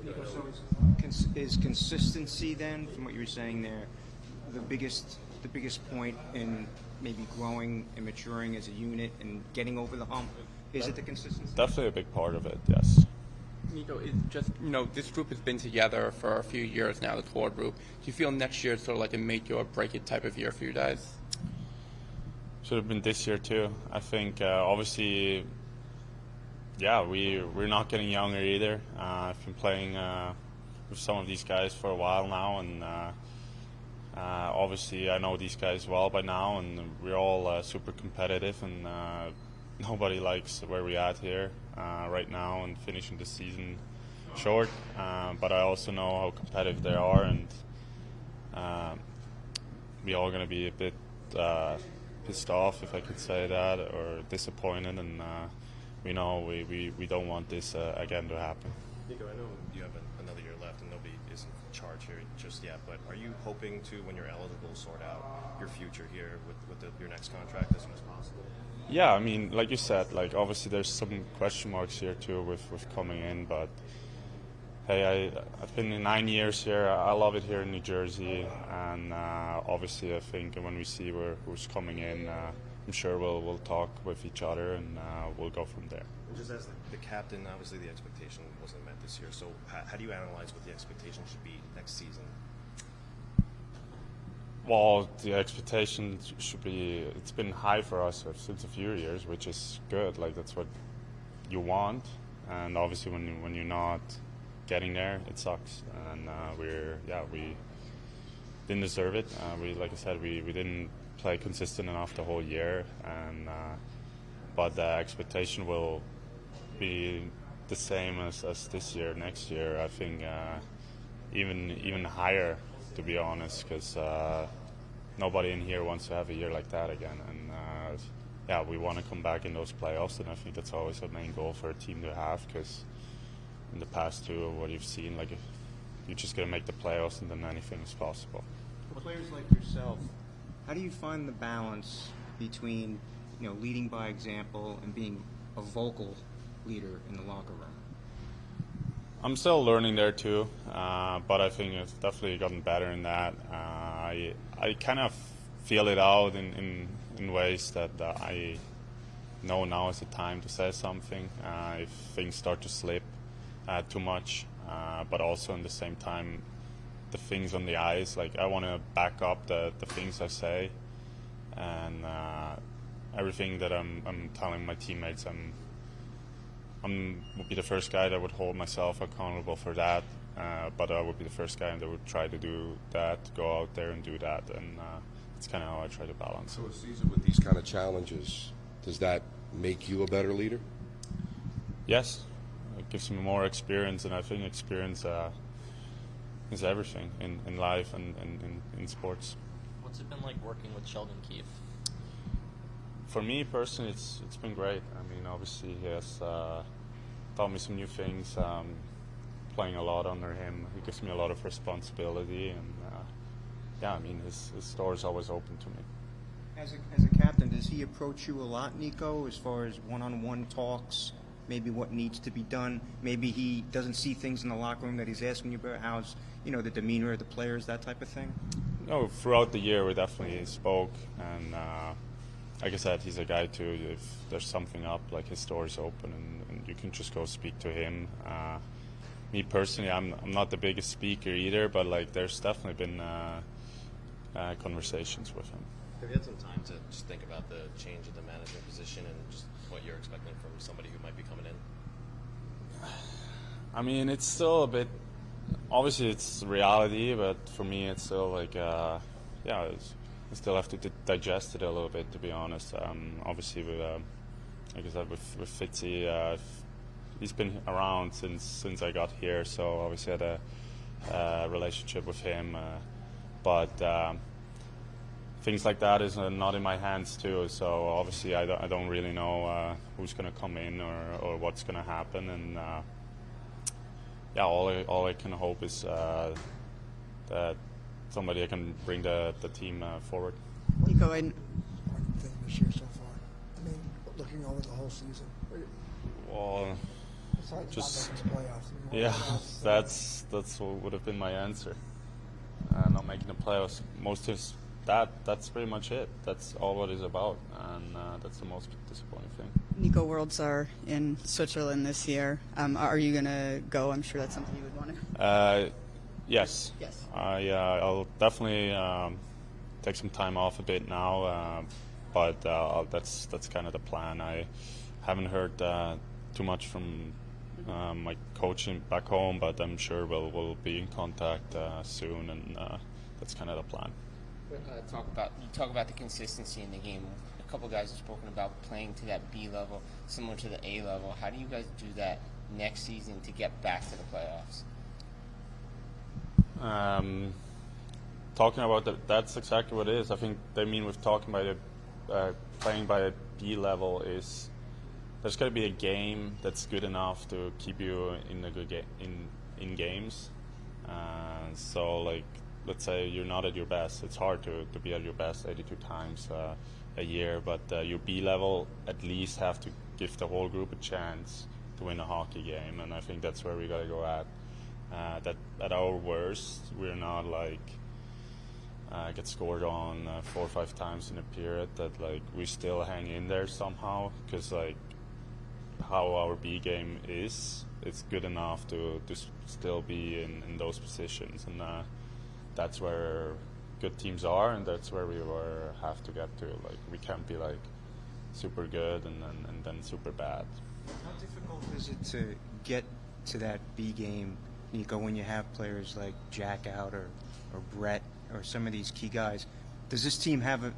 K: Nico, so is consistency then, from what you were saying there, the biggest point in maybe growing and maturing as a unit and getting over the hump? Is it the consistency?
E: Definitely a big part of it, yes.
O: Nico, it's just, this group has been together for a few years now, the core group. Do you feel next year is sort of like a make it or break it type of year for you guys?
E: Should have been this year too. I think obviously, yeah, we're not getting younger either. I've been playing with some of these guys for a while now, and obviously I know these guys well by now, and we're all super competitive, and nobody likes where we're at here right now and finishing the season short. But I also know how competitive they are, and we're all going to be a bit pissed off, if I could say that, or disappointed, and we know we don't want this again to happen.
C: Nico, I know you have another year left and nobody is in charge here just yet, but are you hoping to, when you're eligible, sort out your future here with your next contract as soon as possible?
E: Yeah, I mean, like you said, like obviously there's some question marks here too with coming in, but hey, I've been in 9 years here. I love it here in New Jersey, and obviously I think when we see who's coming in, I'm sure we'll talk with each other, and we'll go from there.
C: And just as the captain, obviously the expectation wasn't met this year, so how do you analyze what the expectation should be next season?
E: Well, the expectation should be, it's been high for us since a few years, which is good. Like, that's what you want, and obviously when you're not getting there, it sucks, and we didn't deserve it. Like I said, we didn't play consistent enough the whole year, and but the expectation will be the same as this year. Next year, I think even higher, to be honest, because nobody in here wants to have a year like that again, and we want to come back in those playoffs, and I think that's always a main goal for a team to have, because in the past too, what you've seen, like, if you're just going to make the playoffs and then anything is possible.
K: For players like yourself, how do you find the balance between, leading by example and being a vocal leader in the locker room?
E: I'm still learning there too, but I think it's definitely gotten better in that. I kind of feel it out in ways that I know now is the time to say something if things start to slip too much, but also in the same time, the things on the ice, like I want to back up the things I say, and everything that I'm telling my teammates, would be the first guy that would hold myself accountable for that, but I would be the first guy that would try to do that, go out there and do that, and it's kind of how I try to balance.
P: So a season with these kind of challenges, does that make you a better leader?
E: Yes. It gives me more experience, and I think experience is everything in life and in sports.
I: What's it been like working with Sheldon Keefe?
E: For me personally, it's been great. I mean, obviously he has taught me some new things. Playing a lot under him, he gives me a lot of responsibility, and I mean, his door is always open to me.
K: As a captain, does he approach you a lot, Nico, as far as one-on-one talks? Maybe what needs to be done. Maybe he doesn't see things in the locker room that he's asking you about. How's the demeanor of the players, that type of thing?
E: No, throughout the year we definitely spoke, and like I said, he's a guy too. If there's something up, like his door is open, and you can just go speak to him. Me personally, I'm not the biggest speaker either, but like there's definitely been conversations with him.
C: Have you had some time to just think about the change of the management position and just what you're expecting from somebody who might be coming in?
E: I mean, it's still a bit, obviously it's reality, but for me it's still like, I still have to digest it a little bit, to be honest. Obviously, like I said, with Fitzy, he's been around since I got here, so obviously I had a relationship with him, but things like that is not in my hands too, so obviously I don't really know who's going to come in or what's going to happen, and all I can hope is that
F: somebody that can bring the team forward.
A: Nico,
G: One thing this year so far. I mean, looking over the whole season.
F: Well,
G: Besides
F: just
G: not making the playoffs.
F: yeah, that's what would have been my answer. Not making the playoffs. That's pretty much it. That's all what it's about, and that's the most disappointing thing.
A: Nico, Worlds are in Switzerland this year. Are you going to go? I'm sure that's something you would want to.
F: Yes.
A: Yes.
F: I'll definitely take some time off a bit now, but that's kind of the plan. I haven't heard too much from my coach back home, but I'm sure we'll be in contact soon, and that's kind of the plan.
D: Talk about the consistency in the game. A couple guys have spoken about playing to that B level, similar to the A level. How do you guys do that next season to get back to the playoffs?
F: Talking about that's exactly what it is. I think they mean with talking by the playing by a B level is there's got to be a game that's good enough to keep you in a good in games. So like, let's say you're not at your best. It's hard to be at your best 82 times a year, but your B level at least have to give the whole group a chance to win a hockey game, and I think that's where we got to go at. That at our worst, we're not like get scored on 4 or 5 times in a period. That like we still hang in there somehow, because like how our B game is, it's good enough to still be in those positions, and that's where good teams are, and that's where we have to get to. Like we can't be like super good and then super bad.
K: How difficult is it to get to that B game, Nico, when you have players like Jack out or Brett or some of these key guys? Does this team have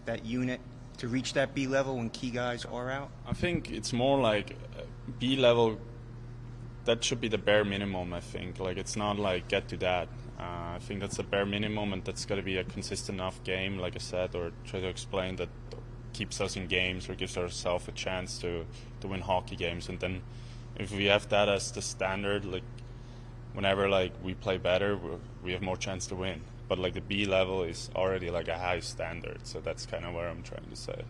K: that unit to reach that B level when key guys are out?
F: I think it's more like B level. That should be the bare minimum. I think like it's not like get to that. I think that's the bare minimum, and that's got to be a consistent enough game, like I said, or try to explain that keeps us in games or gives ourselves a chance to win hockey games. And then if we have that as the standard, like whenever like we play better, we have more chance to win. But like the B level is already like a high standard, so that's kind of where I'm trying to say.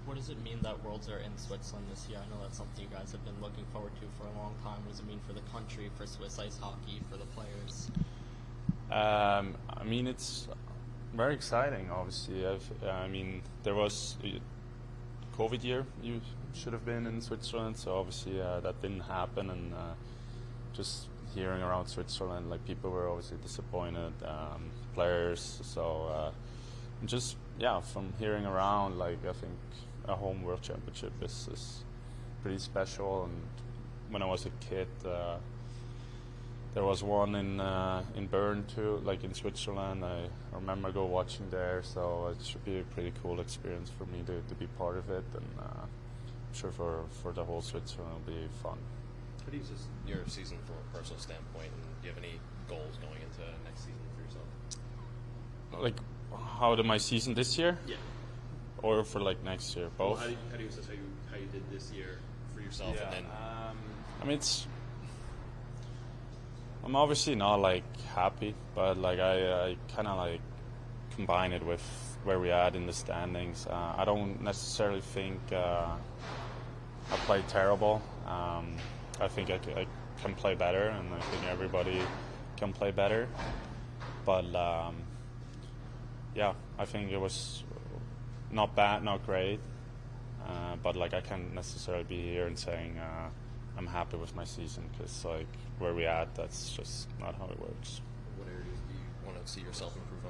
I: What does it mean that Worlds are in Switzerland this year? I know that's something you guys have been looking forward to for a long time. What does it mean for the country, for Swiss ice hockey, for the players?
F: I mean, it's very exciting, obviously. I mean, there was a COVID year. You should have been in Switzerland, so obviously that didn't happen. And just hearing around Switzerland, like people were obviously disappointed, players. So just from hearing around, like I think a home World Championship is pretty special. And when I was a kid, there was one in Bern too, like in Switzerland. I remember watching there, so it should be a pretty cool experience for me to be part of it, and I'm sure for the whole Switzerland it'll be fun.
C: How do you just your season from a personal standpoint, and do you have any goals going into next season for yourself?
F: Like, how did my season this year?
C: Yeah.
F: Or for like next year, both?
C: Well, how do you assess how you did this year for yourself?
F: Yeah,
C: And then
F: I mean, I'm obviously not like happy, but like I kind of like combine it with where we at in the standings. I don't necessarily think I play terrible. I think I can play better, and I think everybody can play better. But I think it was not bad, not great. But like I can't necessarily be here and saying I'm happy with my season, because like where we at, that's just not how it works.
C: what areas do you want to see yourself improve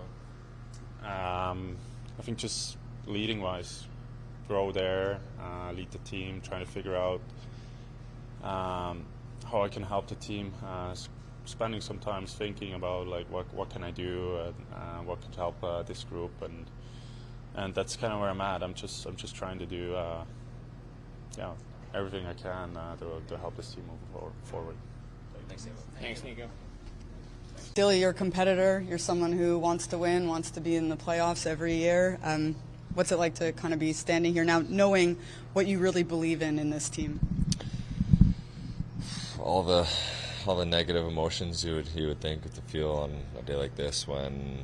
C: on?
F: I think just leading wise, grow there, lead the team, trying to figure out how I can help the team. Spending some time thinking about like what can I do, and what could help this group, and that's kind of where I'm at. I'm just trying to do everything I can to help this team move forward.
D: Thanks, Nico.
A: Dilly, you're a competitor. You're someone who wants to win, wants to be in the playoffs every year. What's it like to kind of be standing here now, knowing what you really believe in this team?
Q: All all the negative emotions you would think to feel on a day like this when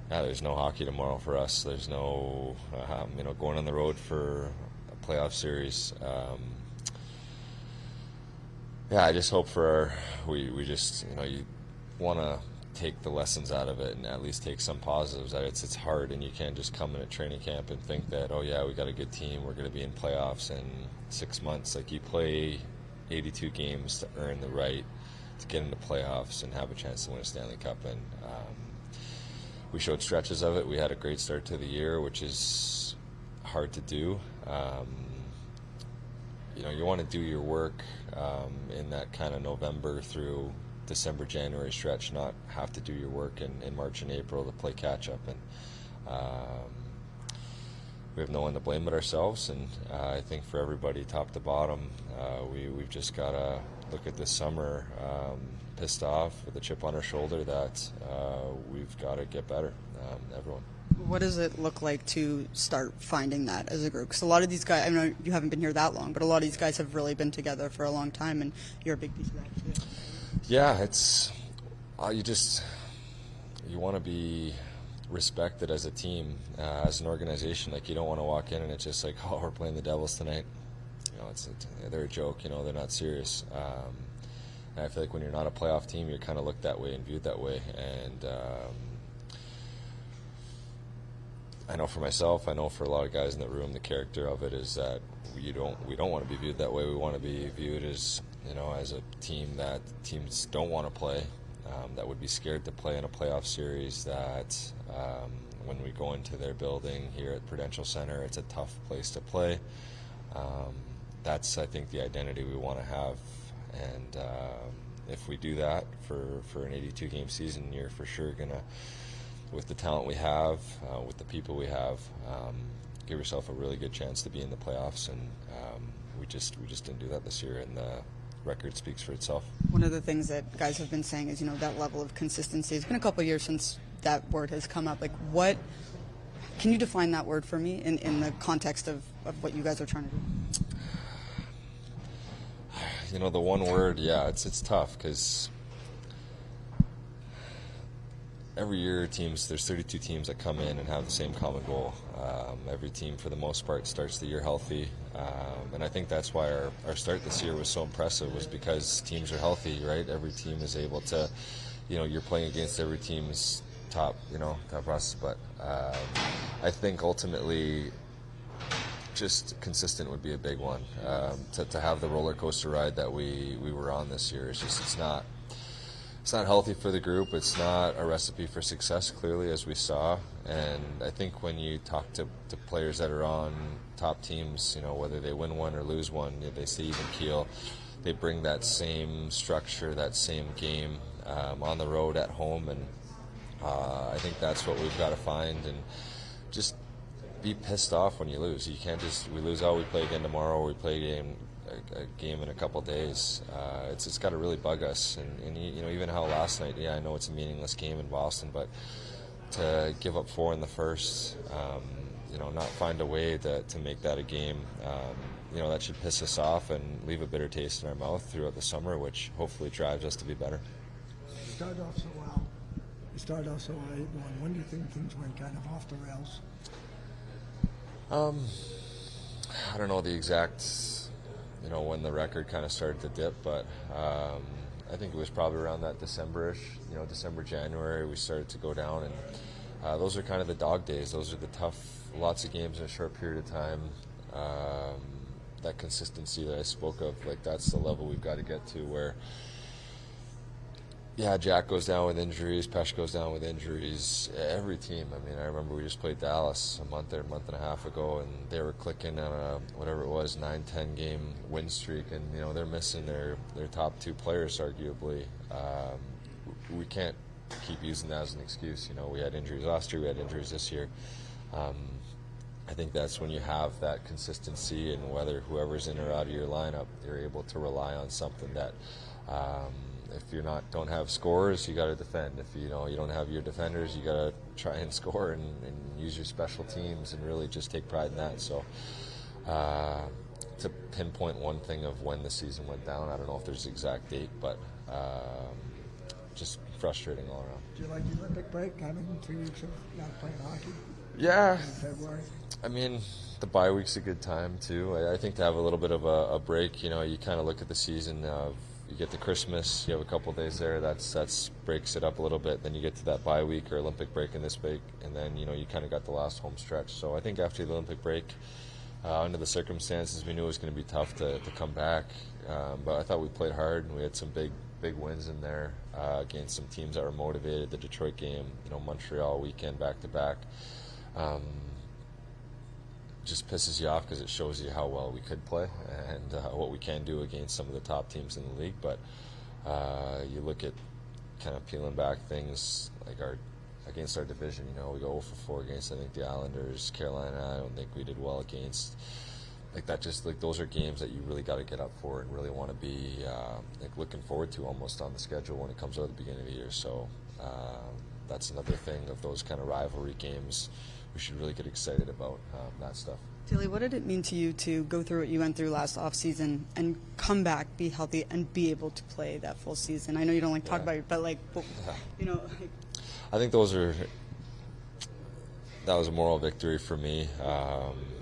Q: there's no hockey tomorrow for us. There's no going on the road for a playoff series. I just hope we just you want to take the lessons out of it and at least take some positives. That it's hard, and you can't just come in at training camp and think that, oh yeah, we got a good team, we're going to be in playoffs in 6 months. Like, you play 82 games to earn the right to get into playoffs and have a chance to win a Stanley Cup. And we showed stretches of it. We had a great start to the year, which is hard to do. You want to do your work in that kind of November through December, January stretch, not have to do your work in March and April to play catch-up. And we have no one to blame but ourselves. And I think for everybody, top to bottom, we've just got to look at this summer pissed off with a chip on our shoulder that we've got to get better, everyone.
A: What does it look like to start finding that as a group? Because a lot of these guys, I know you haven't been here that long, but a lot of these guys have really been together for a long time, and you're a big piece of that too.
Q: Yeah, it's you want to be respected as a team, as an organization. Like, you don't want to walk in and it's just like, oh, we're playing the Devils tonight. They're a joke. They're not serious. And I feel like when you're not a playoff team, you're kind of looked that way and viewed that way. And I know for myself, I know for a lot of guys in the room, the character of it is that we don't want to be viewed that way. We want to be viewed as as a team that teams don't want to play, that would be scared to play in a playoff series, that when we go into their building here at Prudential Center, it's a tough place to play. That's, I think, the identity we want to have. And if we do that for an 82-game season, you're for sure going to, with the talent we have, with the people we have, give yourself a really good chance to be in the playoffs. And we just didn't do that this year, and the record speaks for itself.
A: One of the things that guys have been saying is, that level of consistency. It's been a couple of years since that word has come up. Like, what can you define that word for me in the context of what you guys are trying to do?
Q: The one word, it's tough, because every year there's 32 teams that come in and have the same common goal. Every team, for the most part, starts the year healthy. And I think that's why our start this year was so impressive, was because teams are healthy, right? Every team is able to, you're playing against every team's top process. But I think ultimately just consistent would be a big one. To have the roller coaster ride that we were on this year, it's not healthy for the group. It's not a recipe for success, clearly, as we saw. And I think when you talk to players that are on top teams, whether they win one or lose one, they say even keel, they bring that same structure, that same game on the road, at home. And I think that's what we've got to find. And just be pissed off when you lose. You can't just, we lose, we play again tomorrow, or we play a game in a couple days. It's got to really bug us. And even how last night, I know it's a meaningless game in Boston, but to give up 4 in the first, not find a way to make that a game, that should piss us off and leave a bitter taste in our mouth throughout the summer, which hopefully drives us to be better.
G: You started off so well. When do you think things went kind of off the rails?
Q: I don't know the exact, when the record kind of started to dip, but I think it was probably around that December-ish, December, January, we started to go down, and those are kind of the dog days. Those are the tough, lots of games in a short period of time. That consistency that I spoke of, like, that's the level we've got to get to, where Jack goes down with injuries, Pesh goes down with injuries, every team. I remember we just played Dallas a month and a half ago, and they were clicking on a, whatever it was, 9-10 game win streak, and they're missing their top 2 players, arguably. We can't keep using that as an excuse. We had injuries last year, we had injuries this year. I think that's when you have that consistency, and whether whoever's in or out of your lineup, you're able to rely on something that if you don't have scorers, you got to defend. If you don't have your defenders, you got to try and score and use your special teams and really just take pride in that. So to pinpoint one thing of when the season went down. I don't know if there's an exact date, but just frustrating all around.
G: Do you like the Olympic break, having 3 weeks of not playing hockey?
Q: Yeah.
G: In February?
Q: I mean, the bye week's a good time, too. I think to have a little bit of a break, you kind of look at the season of, you get to Christmas, you have a couple of days there, that's breaks it up a little bit. Then you get to that bye week or Olympic break in this week, and then, you kind of got the last home stretch. So I think after the Olympic break, under the circumstances, we knew it was going to be tough to come back. But I thought we played hard, and we had some big wins in there against some teams that were motivated. The Detroit game, Montreal weekend back-to-back. Just pisses you off because it shows you how well we could play and what we can do against some of the top teams in the league. But you look at kind of peeling back things like against our division. We go 0-4 against, I think, the Islanders, Carolina. I don't think we did well against. Like that, just like those are games that you really got to get up for and really want to be looking forward to almost on the schedule when it comes out at the beginning of the year. So that's another thing of those kind of rivalry games. We should really get excited about that stuff.
A: Tilly, what did it mean to you to go through what you went through last offseason and come back, be healthy, and be able to play that full season? I know you don't like to talk about it, but
Q: I think that was a moral victory for me.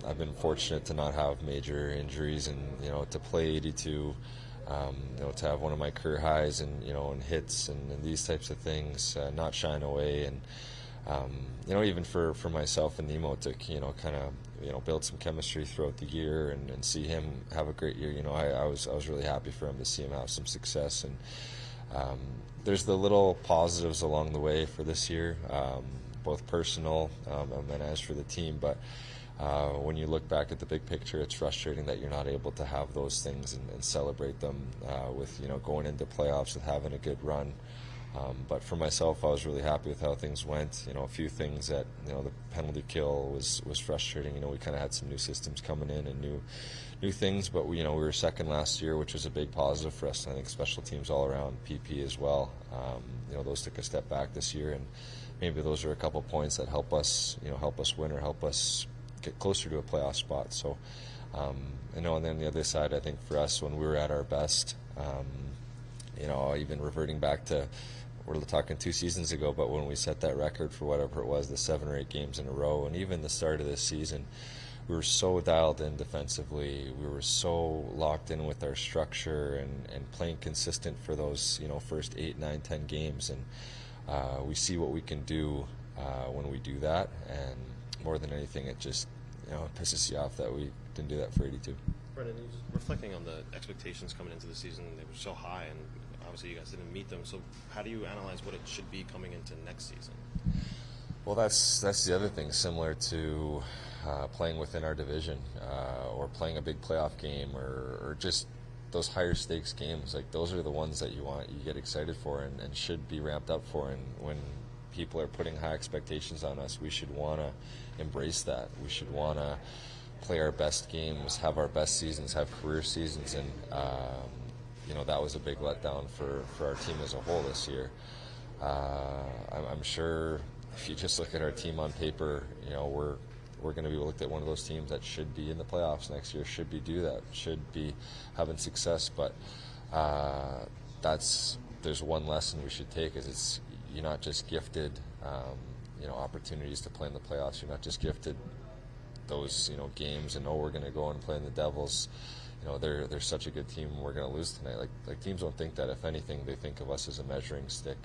Q: I've been fortunate to not have major injuries and, to play 82, to have one of my career highs and, and hits and these types of things, not shine away. And, even for myself and Nemo to, kind of, build some chemistry throughout the year and see him have a great year. I was really happy for him to see him have some success. And there's the little positives along the way for this year, both personal and as for the team. But when you look back at the big picture, it's frustrating that you're not able to have those things and celebrate them with, going into playoffs with having a good run. But for myself, I was really happy with how things went. A few things that, the penalty kill was frustrating. We kind of had some new systems coming in and new things, but we were second last year, which was a big positive for us. And I think special teams all around, PP as well. Those took a step back this year, and maybe those are a couple points that help us win or help us get closer to a playoff spot. So, and then the other side, I think for us, when we were at our best, even reverting back to, we're talking 2 seasons ago, but when we set that record for whatever it was, the 7 or 8 games in a row, and even the start of this season, we were so dialed in defensively. We were so locked in with our structure and playing consistent for those, first 8, 9, 10 games. And we see what we can do when we do that. And more than anything, it just, pisses you off that we didn't do that for 82.
C: Brenden, reflecting on the expectations coming into the season, they were so high, and obviously you guys didn't meet them. So how do you analyze what it should be coming into next season?
Q: Well, that's the other thing, similar to playing within our division or playing a big playoff game or just those higher stakes games. Like, those are the ones that you get excited for and should be ramped up for. And when people are putting high expectations on us, we should want to embrace that. We should want to play our best games, have our best seasons, have career seasons. And that was a big letdown for our team as a whole this year. I'm sure if you just look at our team on paper, we're going to be looked at one of those teams that should be in the playoffs next year, should be having success. But there's one lesson we should take, is you're not just gifted opportunities to play in the playoffs. You're not just gifted those games and we're going to go and play in the Devils. They're such a good team, we're going to lose tonight. Like teams don't think that. If anything, they think of us as a measuring stick.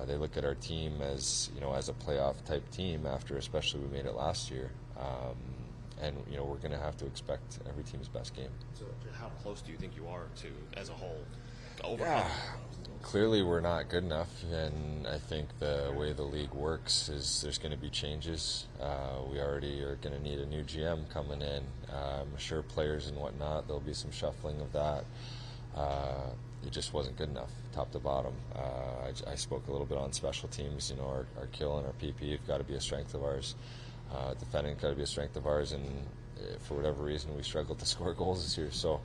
Q: They look at our team as as a playoff type team especially we made it last year. And we're going to have to expect every team's best game.
C: So how close do you think you are to, as a whole, to overcome?
Q: Yeah. Clearly we're not good enough, and I think the way the league works is there's going to be changes. We already are going to need a new GM coming in. I'm sure players and whatnot, there'll be some shuffling of that. It just wasn't good enough, top to bottom. I spoke a little bit on special teams. Our kill and our PP have got to be a strength of ours. Defending got to be a strength of ours, and for whatever reason we struggled to score goals this year. So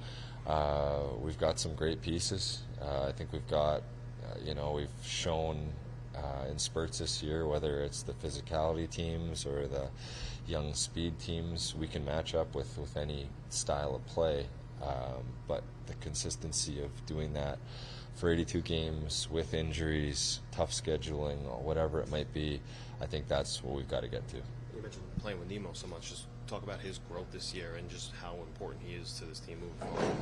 Q: we've got some great pieces. I think we've got, we've shown in spurts this year, whether it's the physicality teams or the young speed teams. We can match up with any style of play, but the consistency of doing that for 82 games with injuries, tough scheduling, whatever it might be, I think that's what we've got to get to.
C: You mentioned playing with Nemo so much. Just talk about his growth this year and just how important he is to this team moving forward.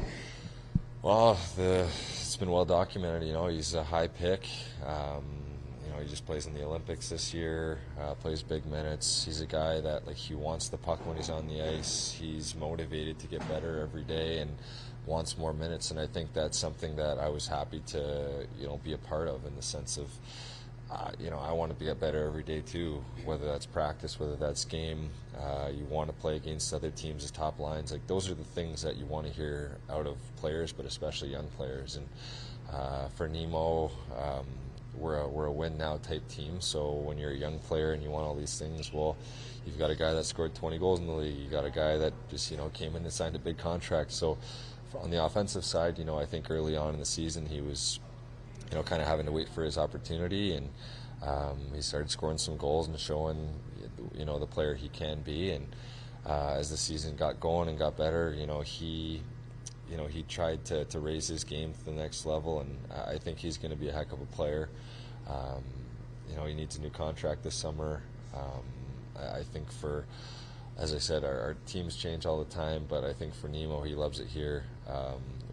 Q: Well, it's been well documented. He's a high pick. He just plays in the Olympics this year, plays big minutes. He's a guy that he wants the puck when he's on the ice. He's motivated to get better every day and wants more minutes. And I think that's something that I was happy to be a part of, in the sense of I want to get better every day too, whether that's practice, whether that's game. You want to play against other teams as top lines. Those are the things that you want to hear out of players, but especially young players. And for Nemo, we're a win now type team. So when you're a young player and you want all these things, well, you've got a guy that scored 20 goals in the league. You got a guy that just came in and signed a big contract. So on the offensive side, I think early on in the season he was kind of having to wait for his opportunity, and he started scoring some goals and showing the player he can be. And as the season got going and got better, he tried to raise his game to the next level, and I think he's going to be a heck of a player. He needs a new contract this summer. I think as I said, our teams change all the time, but I think for Nemo, he loves it here.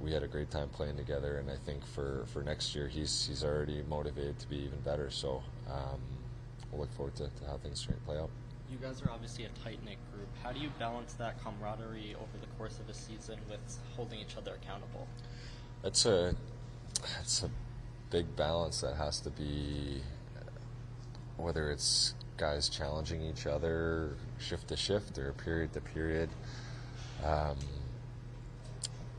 Q: We had a great time playing together, and I think for next year, he's already motivated to be even better. So we'll look forward to how things play out.
I: You guys are obviously a tight-knit group. How do you balance that camaraderie over the course of a season with holding each other accountable?
Q: It's a big balance that has to be, whether it's guys challenging each other shift to shift or period to period.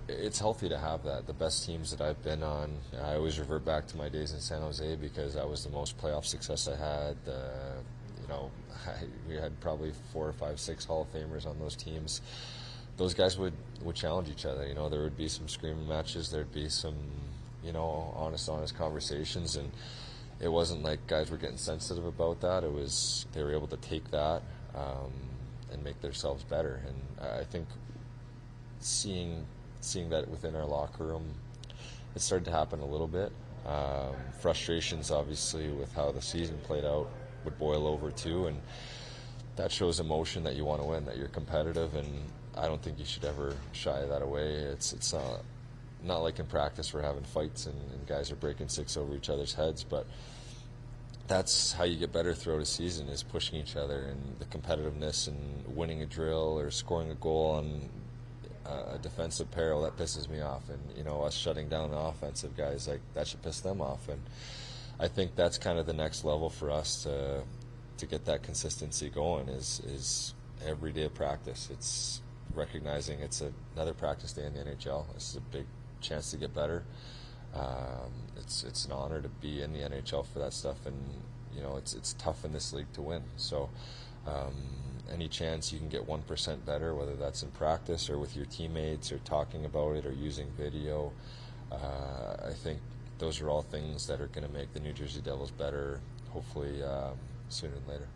Q: It's healthy to have that. The best teams that I've been on, I always revert back to my days in San Jose, because that was the most playoff success I had. We had probably 4 or 5, 6 Hall of Famers on those teams. Those guys would challenge each other. There would be some screaming matches. There'd be some, honest conversations, and it wasn't like guys were getting sensitive about that. It was they were able to take that and make themselves better. And I think seeing that within our locker room, it started to happen a little bit. Frustrations, obviously, with how the season played out would boil over too, and that shows emotion that you want to win, that you're competitive, and I don't think you should ever shy that away. It's not like in practice we're having fights and guys are breaking sticks over each other's heads, but that's how you get better throughout a season, is pushing each other, and the competitiveness and winning a drill or scoring a goal on a defensive peril, that pisses me off. And us shutting down the offensive guys, that should piss them off. And I think that's kind of the next level for us to get that consistency going, is every day of practice. It's recognizing it's another practice day in the NHL. This is a big chance to get better. It's an honor to be in the NHL for that stuff, and it's tough in this league to win. So any chance you can get 1% better, whether that's in practice or with your teammates or talking about it or using video, I think those are all things that are going to make the New Jersey Devils better, hopefully sooner than later.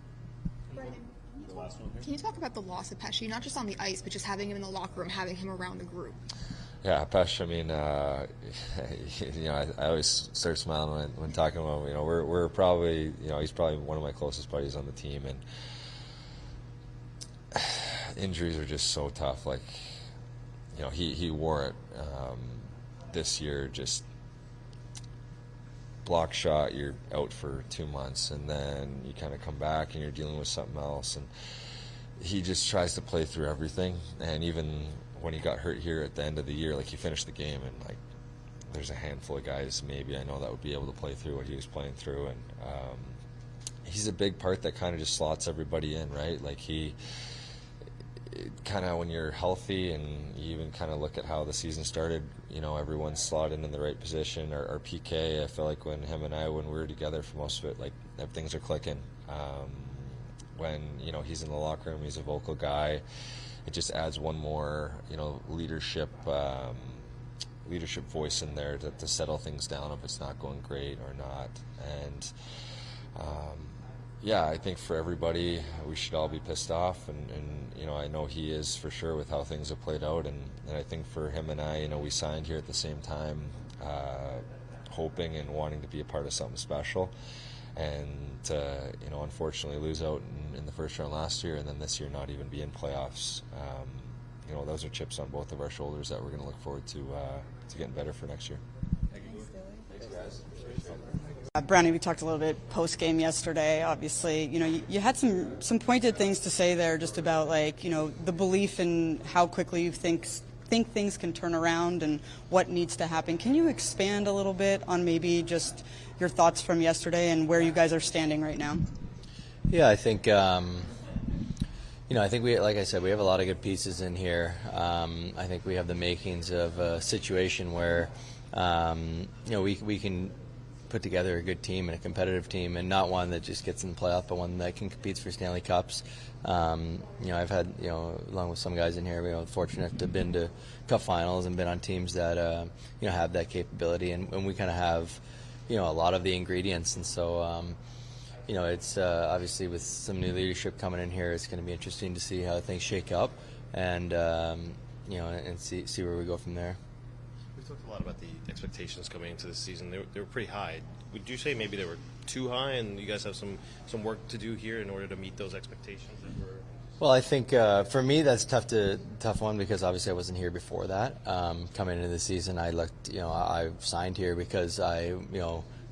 N: Can you talk about the loss of Pesce, not just on the ice, but just having him in the locker room, having him around the group?
Q: Yeah, Pesce, I mean, I always start smiling when talking about him. We're probably, he's probably one of my closest buddies on the team, and injuries are just so tough. He wore it this year, just block shot, you're out for 2 months, and then you kind of come back and you're dealing with something else, and he just tries to play through everything. And even when he got hurt here at the end of the year, he finished the game, and there's a handful of guys maybe I know that would be able to play through what he was playing through, and he's a big part that kind of just slots everybody in, right? He kind of, when you're healthy, and you even kind of look at how the season started, everyone's slotted in the right position. Our PK, I feel like when him and I, when we were together for most of it, things are clicking. When, he's in the locker room, he's a vocal guy. It just adds one more, leadership voice in there to settle things down if it's not going great or not. And Yeah, I think for everybody, we should all be pissed off, and I know he is for sure with how things have played out, and I think for him and I, we signed here at the same time, hoping and wanting to be a part of something special, and unfortunately lose out in the first round last year, and then this year not even be in playoffs. Those are chips on both of our shoulders that we're going to look forward to getting better for next year. Thanks, guys.
A: Brownie, we talked a little bit post-game yesterday. Obviously, you had some pointed things to say there just about, the belief in how quickly you think things can turn around and what needs to happen. Can you expand a little bit on maybe just your thoughts from yesterday and where you guys are standing right now?
R: Yeah, I think, I think we, like I said, we have a lot of good pieces in here. I think we have the makings of a situation where, we can put together a good team and a competitive team, and not one that just gets in the playoff, but one that can compete for Stanley Cups. I've had, along with some guys in here, fortunate to have been to Cup finals and been on teams that, have that capability, and we kind of have, a lot of the ingredients, and so, it's obviously with some new leadership coming in here, it's going to be interesting to see how things shake up, and and see where we go from there.
C: We talked a lot about the expectations coming into this season. They were pretty high. Would you say maybe they were too high, and you guys have some work to do here in order to meet those expectations?
R: Well, I think for me that's tough one, because obviously I wasn't here before that. Coming into the season, I looked, I signed here because I,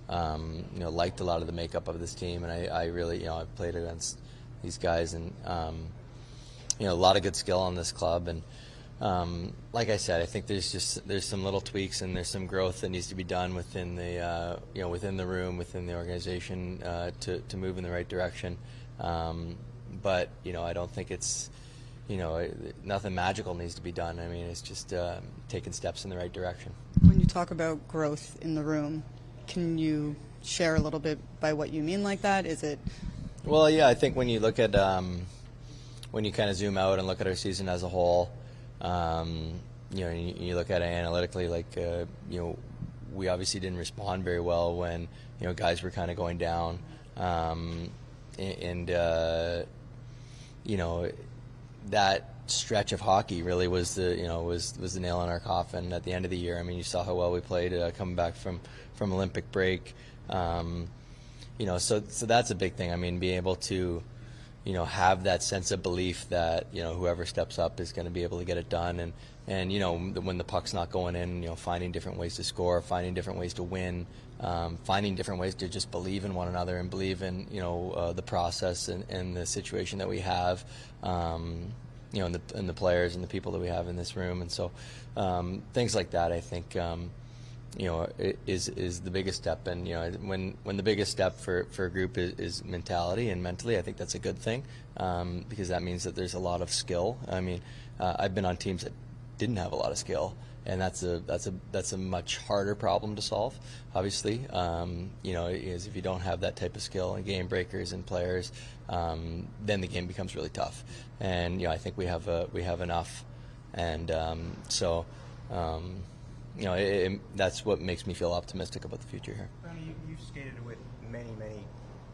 R: liked a lot of the makeup of this team, and I really, I played against these guys, and a lot of good skill on this club, and like I said, I think there's some little tweaks and there's some growth that needs to be done within the within the room, within the organization, to move in the right direction. But I don't think it's nothing magical needs to be done. I mean, it's just taking steps in the right direction.
A: When you talk about growth in the room, can you share a little bit by what you mean like that? Is it?
R: Well, yeah, I think when you look at when you kind of zoom out and look at our season as a whole. You look at it analytically, we obviously didn't respond very well when, guys were kind of going down. That stretch of hockey really was the nail in our coffin at the end of the year. I mean, you saw how well we played coming back from Olympic break. So that's a big thing. I mean, being able to, have that sense of belief that, whoever steps up is going to be able to get it done. And when the puck's not going in, finding different ways to score, finding different ways to win, finding different ways to just believe in one another and believe in, the process and the situation that we have, and the players and the people that we have in this room. And so things like that, I think, is the biggest step. And when the biggest step for a group is mentality and mentally, I think that's a good thing, because that means that there's a lot of skill. I mean, I've been on teams that didn't have a lot of skill, and that's a much harder problem to solve. Obviously, is if you don't have that type of skill and game breakers and players, then the game becomes really tough. And I think we have enough, and so. That's what makes me feel optimistic about the future here.
K: Brownie, you've skated with many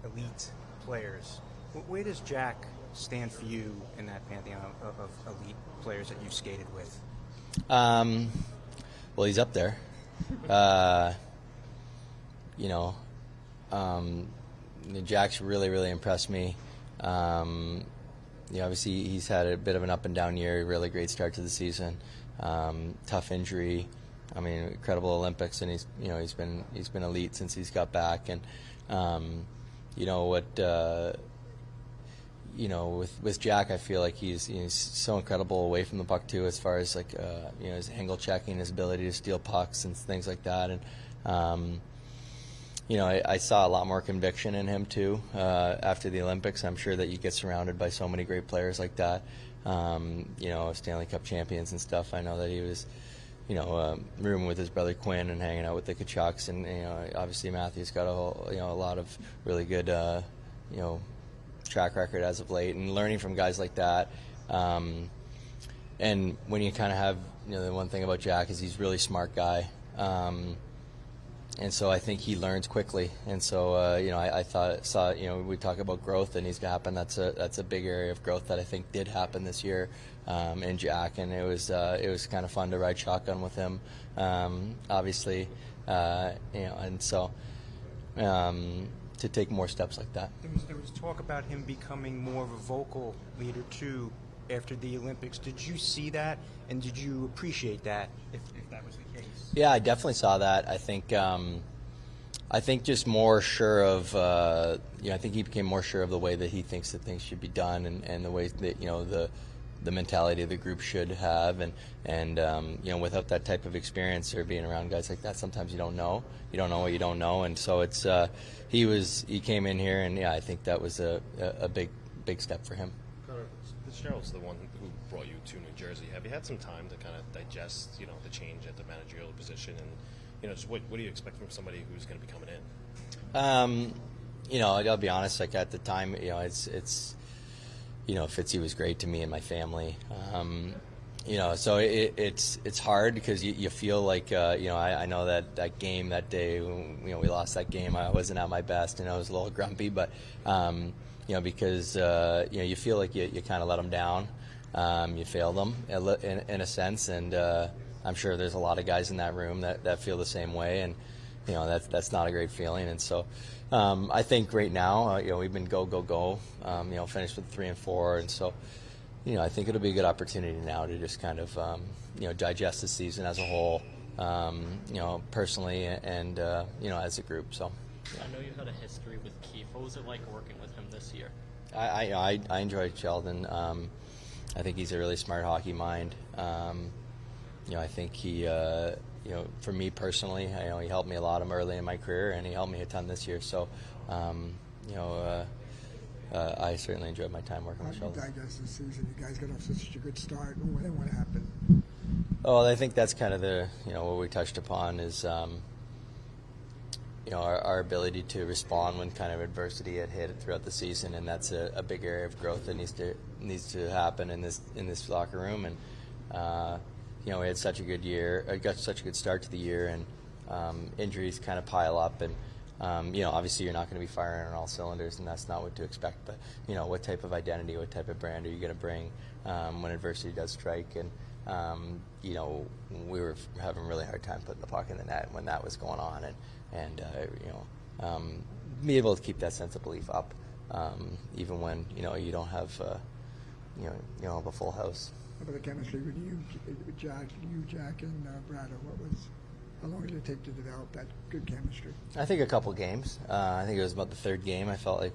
K: elite players. Where does Jack stand for you in that pantheon of elite players that you've skated with?
R: Well, he's up there. Jack's really impressed me. Obviously he's had a bit of an up and down year. Really great start to the season. Tough injury. I mean, incredible Olympics, and he's been elite since he's got back. And with Jack, I feel like he's so incredible away from the puck too, as far as his angle checking, his ability to steal pucks and things like that. And I saw a lot more conviction in him too after the Olympics. I'm sure that you get surrounded by so many great players like that. Stanley Cup champions and stuff. I know that he was. Rooming with his brother Quinn and hanging out with the Tkachuks, and obviously Matthew's got a lot of really good track record as of late, and learning from guys like that. And when you kind of have the one thing about Jack is he's a really smart guy. and so I think he learns quickly. And so I saw we talk about growth that needs to happen. That's a big area of growth that I think did happen this year in Jack, and it was kind of fun to ride shotgun with him, obviously, and so to take more steps like that.
K: There was talk about him becoming more of a vocal leader too after the Olympics. Did you see that, and did you appreciate that if that was the case?
R: Yeah, I definitely saw that. I think just more sure of I think he became more sure of the way that he thinks that things should be done, and the way that the mentality of the group should have, and without that type of experience or being around guys like that, sometimes you don't know what you don't know, and so it's he came in here, and I think that was a big step for him.
C: Cheryl's the one who brought you to New Jersey. Have you had some time to kind of digest, the change at the managerial position, and just what do you expect from somebody who's going to be coming in?
R: I'll be honest. Like at the time, it's Fitzy was great to me and my family. So it's hard because you feel like I know that game that day we lost that game. I wasn't at my best and I was a little grumpy, but. Because you feel like you kind of let them down, you failed them in a sense, and I'm sure there's a lot of guys in that room that feel the same way, and that's not a great feeling. And so I think right now we've been go, finished with 3 and 4, and so I think it'll be a good opportunity now to just kind of digest the season as a whole, personally and as a group. So.
I: I know you had a history with Keefe. What was it like working with him this year?
R: I enjoyed Sheldon. I think he's a really smart hockey mind. I think he, for me personally, he helped me a lot early in my career, and he helped me a ton this year. So, I certainly enjoyed my time working with Sheldon.
G: How do you digest the season? You guys got off such a good start. What happened?
R: Oh, I think that's kind of what we touched upon is. Our ability to respond when kind of adversity had hit throughout the season, and that's a big area of growth that needs to happen in this locker room. And we had such a good year, got such a good start to the year, and injuries kind of pile up, and obviously you're not going to be firing on all cylinders, and that's not what to expect. But what type of identity, what type of brand are you going to bring when adversity does strike? And we were having a really hard time putting the puck in the net when that was going on, and be able to keep that sense of belief up, even when you don't have the full house.
G: How about the chemistry with Jack, and Bratt? How long did it take to develop that good chemistry?
R: I think a couple games. I think it was about the third game. I felt like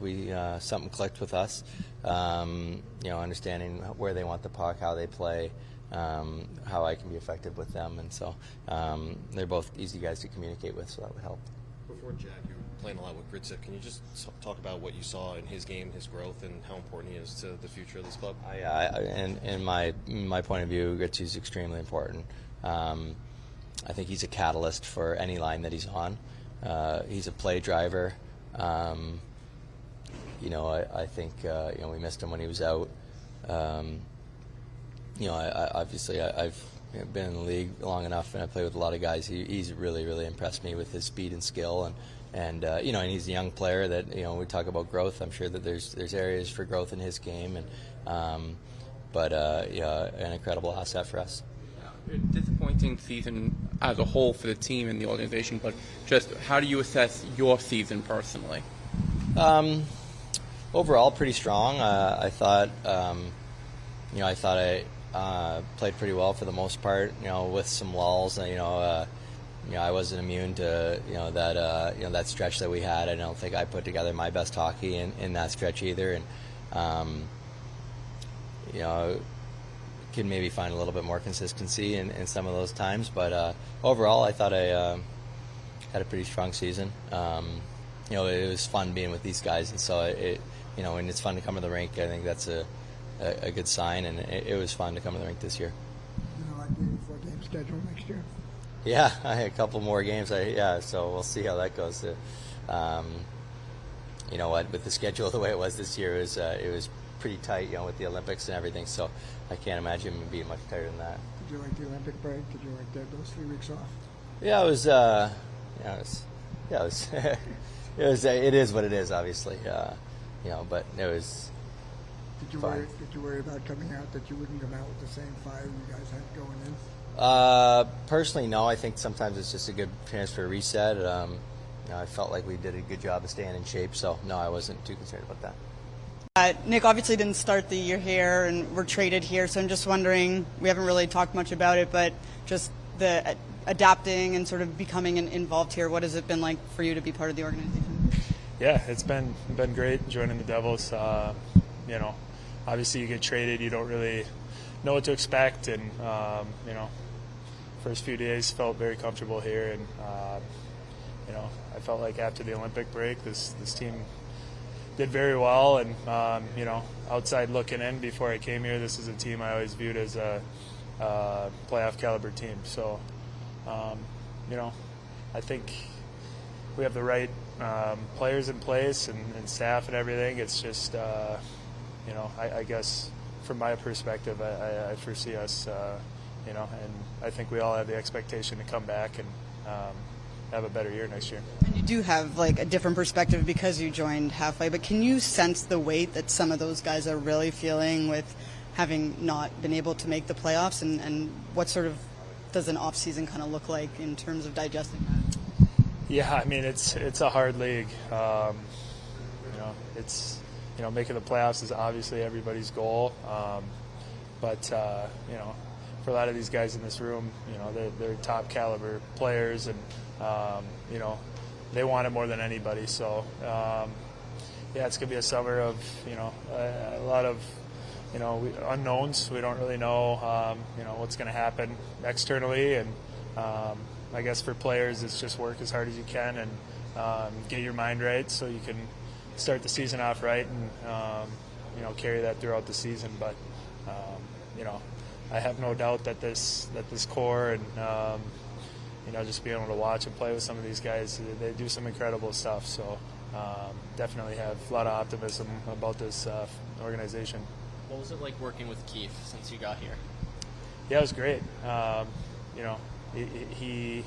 R: something clicked with us. Understanding where they want the puck, how they play. How I can be effective with them, and so they're both easy guys to communicate with, so that would help.
C: Before Jack, you were playing a lot with Gritsyuk. Can you just talk about what you saw in his game, his growth, and how important he is to the future of this club?
R: In my point of view, Gritsyuk's extremely important. I think he's a catalyst for any line that he's on. He's a play driver. I think we missed him when he was out. I've been in the league long enough, and I play with a lot of guys. He's really, really impressed me with his speed and skill, and he's a young player that we talk about growth. I'm sure that there's areas for growth in his game, and an incredible asset for us.
O: Disappointing season as a whole for the team and the organization, but just how do you assess your season personally?
R: Overall, pretty strong. I thought I played pretty well for the most part. With some lulls. I wasn't immune to that stretch that we had. I don't think I put together my best hockey in that stretch either, and can maybe find a little bit more consistency in some of those times. But overall, I thought I had a pretty strong season. It was fun being with these guys, and so when it's fun to come to the rink, I think that's a good sign, and it was fun to come to the rink this year.
G: Like the 4-game schedule next year?
R: Yeah, I had a couple more games. So we'll see how that goes. With the schedule the way it was this year, it was pretty tight, with the Olympics and everything. So I can't imagine it being much tighter than that.
G: Did you like the Olympic break? Did you like those 3 weeks off?
R: Yeah, it was Yeah, it is what it is, obviously. But it was.
G: Did you worry about coming out that you wouldn't come out with the same fire you guys had going in?
R: Personally, no. I think sometimes it's just a good chance for a reset. I felt like we did a good job of staying in shape, so no, I wasn't too concerned about that.
A: Nick obviously didn't start the year here and we're traded here, so I'm just wondering, we haven't really talked much about it, but just the adapting and sort of becoming involved here, what has it been like for you to be part of the organization?
L: Yeah, it's been great joining the Devils. Obviously you get traded, you don't really know what to expect, and first few days felt very comfortable here, and I felt like after the Olympic break, this team did very well, and outside looking in before I came here, this is a team I always viewed as a playoff caliber team. So I think we have the right players in place and staff and everything. It's just I guess from my perspective, I foresee us and I think we all have the expectation to come back and have a better year next year.
A: And you do have like a different perspective because you joined halfway, but can you sense the weight that some of those guys are really feeling with having not been able to make the playoffs, and what sort of does an off season kind of look like in terms of digesting that?
L: Yeah, I mean it's a hard league. It's making the playoffs is obviously everybody's goal, but for a lot of these guys in this room, they're top caliber players, and they want it more than anybody. So it's gonna be a summer of a lot of unknowns. We don't really know what's gonna happen externally, and I guess for players it's just work as hard as you can and get your mind right so you can start the season off right and carry that throughout the season. But I have no doubt that this core and just being able to watch and play with some of these guys, they do some incredible stuff. So definitely have a lot of optimism about this organization.
I: What was it like working with Keefe since you got here?
L: Yeah, it was great. He's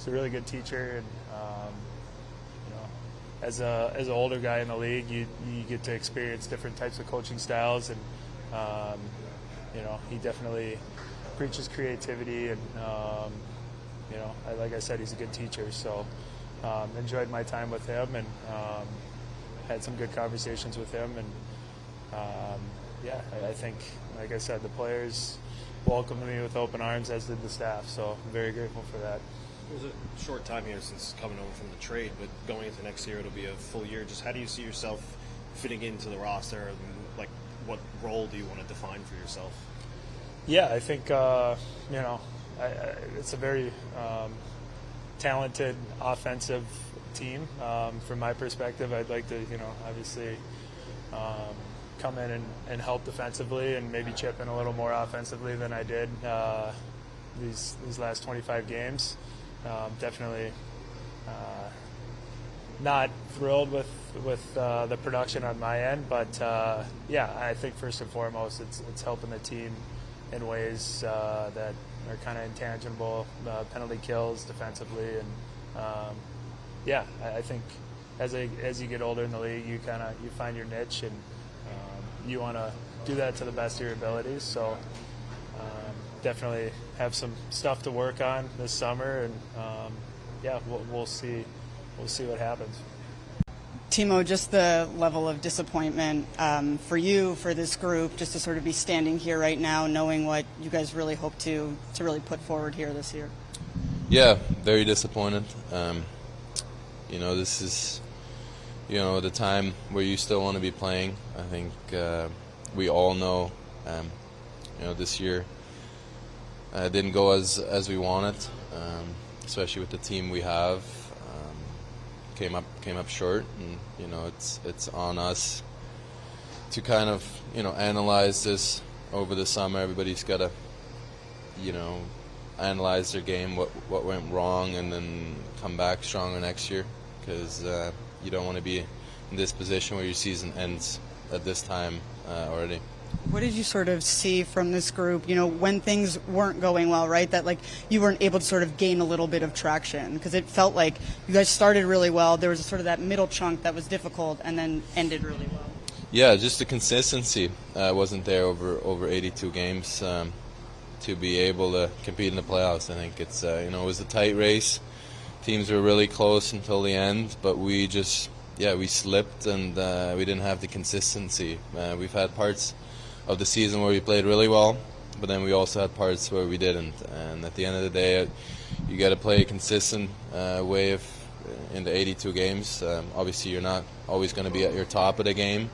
L: a really good teacher, and as an older guy in the league, you get to experience different types of coaching styles, and he definitely preaches creativity, and like I said, he's a good teacher. So enjoyed my time with him, and had some good conversations with him, and I think, like I said, the players welcomed me with open arms, as did the staff. So I'm very grateful for that.
C: It was a short time here since coming over from the trade, but going into next year, it'll be a full year. Just how do you see yourself fitting into the roster? Like, what role do you want to define for yourself?
L: Yeah, I think it's a very talented offensive team. From my perspective, I'd like to obviously come in and help defensively and maybe chip in a little more offensively than I did these last 25 games. Definitely not thrilled with the production on my end, but I think first and foremost it's helping the team in ways that are kind of intangible, penalty kills defensively, and I think as you get older in the league, you find your niche, and you want to do that to the best of your abilities. So definitely have some stuff to work on this summer, and we'll see what happens.
A: Timo, just the level of disappointment for you, for this group, just to sort of be standing here right now, knowing what you guys really hope to really put forward here this year.
S: Yeah, very disappointed. This is, the time where you still want to be playing. I think we all know, this year didn't go as we wanted, especially with the team we have. Came up short, and it's on us to kind of analyze this over the summer. Everybody's got to analyze their game, what went wrong, and then come back stronger next year, because you don't want to be in this position where your season ends at this time already.
A: What did you sort of see from this group, when things weren't going well, right? That, you weren't able to sort of gain a little bit of traction? Because it felt like you guys started really well. There was sort of that middle chunk that was difficult and then ended really well.
S: Yeah, just the consistency wasn't there over 82 games to be able to compete in the playoffs. I think it's, it was a tight race. Teams were really close until the end, but we slipped and we didn't have the consistency. We've had parts of the season where we played really well, but then we also had parts where we didn't. And at the end of the day, you got to play a consistent way in the 82 games. Obviously, you're not always going to be at your top of the game,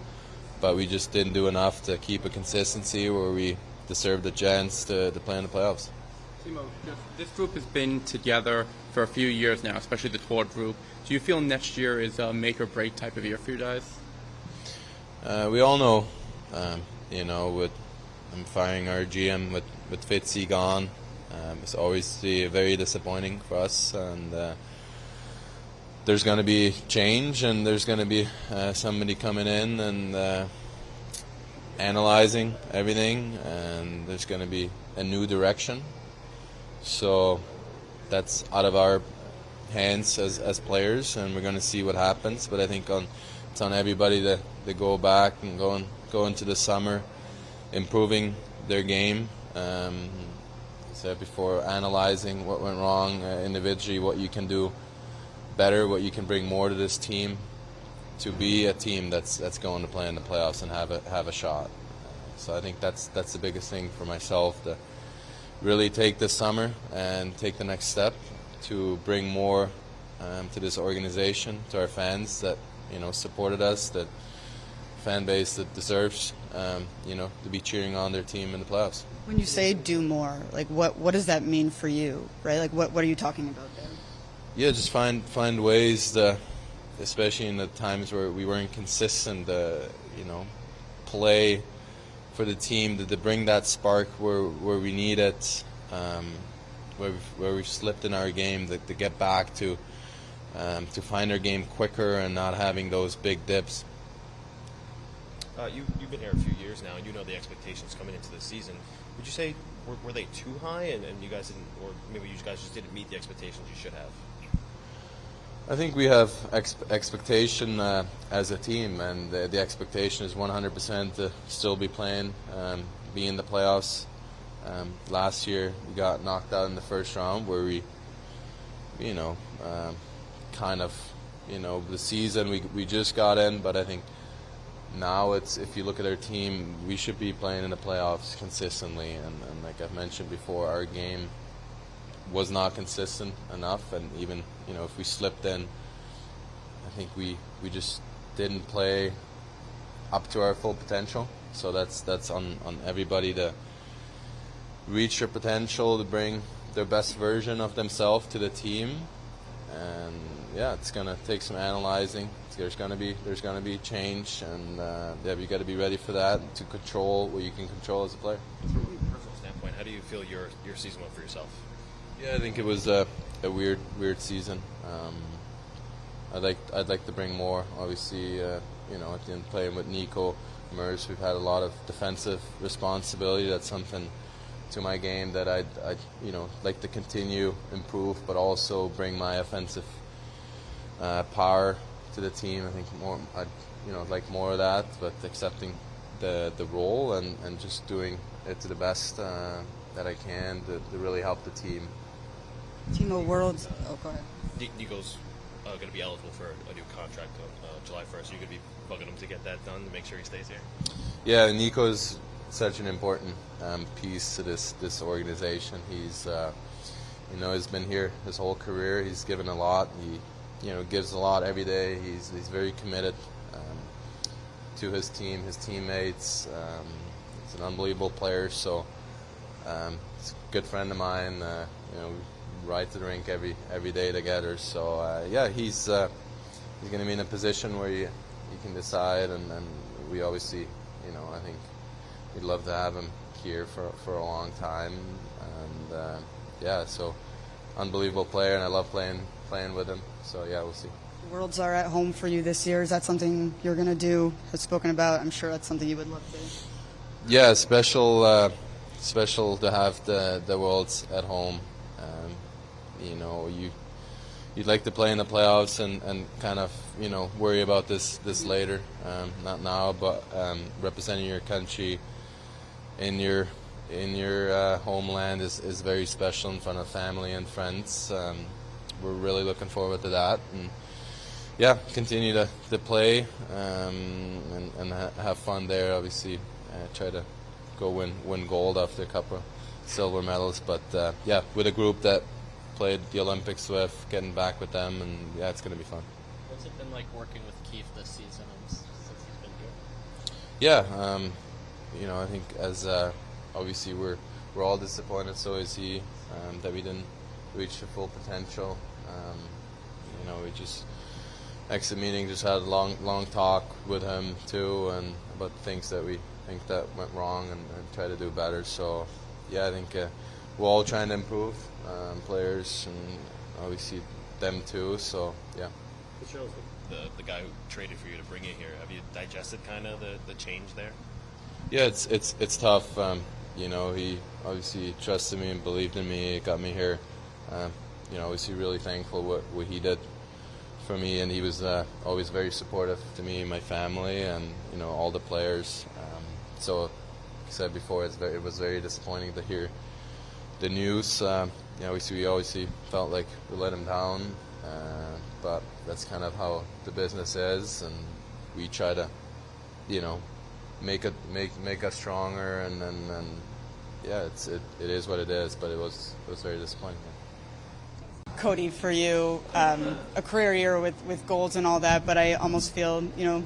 S: but we just didn't do enough to keep a consistency where we deserved a chance to play in the playoffs.
O: Timo, this group has been together for a few years now, especially the Tord group. Do you feel next year is a make or break type of year for you guys?
S: We all know. With firing our GM with Fitzy gone, it's always very disappointing for us. And there's going to be change, and there's going to be somebody coming in and analyzing everything, and there's going to be a new direction. So that's out of our hands as players, and we're going to see what happens. But I think it's on everybody to go back and go into the summer improving their game. Said before, analyzing what went wrong individually, what you can do better, what you can bring more to this team to be a team that's going to play in the playoffs and have a shot. So I think that's the biggest thing for myself, to really take this summer and take the next step to bring more to this organization, to our fans that supported us, that fan base that deserves to be cheering on their team in the playoffs.
A: When you say do more, what does that mean for you, right? What are you talking about there?
S: Yeah, just find ways to, especially in the times where we weren't consistent, play for the team to bring that spark where we need it, where we've slipped in our game, to get back to find our game quicker and not having those big dips.
C: You've been here a few years now, and you know the expectations coming into the season. Would you say were they too high, and you guys didn't, or maybe you guys just didn't meet the expectations you should have?
S: I think we have expectation as a team, and the expectation is 100% to still be playing, be in the playoffs. Last year we got knocked out in the first round, where we, the season we just got in, but I think now if you look at our team, we should be playing in the playoffs consistently, and like I've mentioned before, our game was not consistent enough, and even if we slipped in, I think we just didn't play up to our full potential. So that's on everybody to reach their potential, to bring their best version of themselves to the team. And it's gonna take some analyzing. There's gonna be change, and you got to be ready for that, to control what you can control as a player.
C: From a personal standpoint, how do you feel your season went for yourself?
S: Yeah, I think it was a weird season. I'd like to bring more. Obviously, at the end, playing with Nico, Mercer, we've had a lot of defensive responsibility. That's something to my game that I'd like to continue, improve, but also bring my offensive power to the team. I think I'd like more of that, but accepting the role and just doing it to the best that I can to really help the team.
A: Timo, Worlds. Oh, go ahead.
C: Nico's going to be eligible for a new contract on July 1st. Are you going to be bugging him to get that done to make sure he stays here?
S: Yeah, Nico's such an important piece to this organization. He's he's been here his whole career. He's given a lot. He gives a lot every day. He's very committed to his team, his teammates. He's an unbelievable player. So he's a good friend of mine. We ride to the rink every day together. So he's going to be in a position where he can decide, and we obviously, I think we'd love to have him here for a long time. And so unbelievable player, and I love playing with him. So we'll see.
A: Worlds are at home for you this year. Is that something you're going to do? Has spoken about. I'm sure that's something you would love to.
S: Yeah, special to have the Worlds at home. You'd like to play in the playoffs and kind of worry about this later, not now, but representing your country in your homeland is very special in front of family and friends. We're really looking forward to that, and continue to play and have fun there. Obviously, try to go win gold after a couple of silver medals, but with a group that played the Olympics with, getting back with them, and it's going to be fun.
I: What's it been like working with Keefe this season and since he's been here?
S: I think as obviously we're all disappointed, so is he, that we didn't reach the full potential. We just exit meeting, just had a long talk with him too, and about things that we think that went wrong and try to do better. So I think we're all trying to improve, players and obviously them too. So
C: Cheryl, the guy who traded for you to bring you here, have you digested kind of the change there?
S: Yeah, it's tough. He obviously trusted me and believed in me. It got me here. Obviously really thankful what he did for me, and he was always very supportive to me and my family, and all the players. So, like I said before, it was very disappointing to hear the news. We obviously felt like we let him down, but that's kind of how the business is, and we try to, make us stronger, and it is what it is. But it was very disappointing.
A: Cody, for you, a career year with golds and all that, but I almost feel,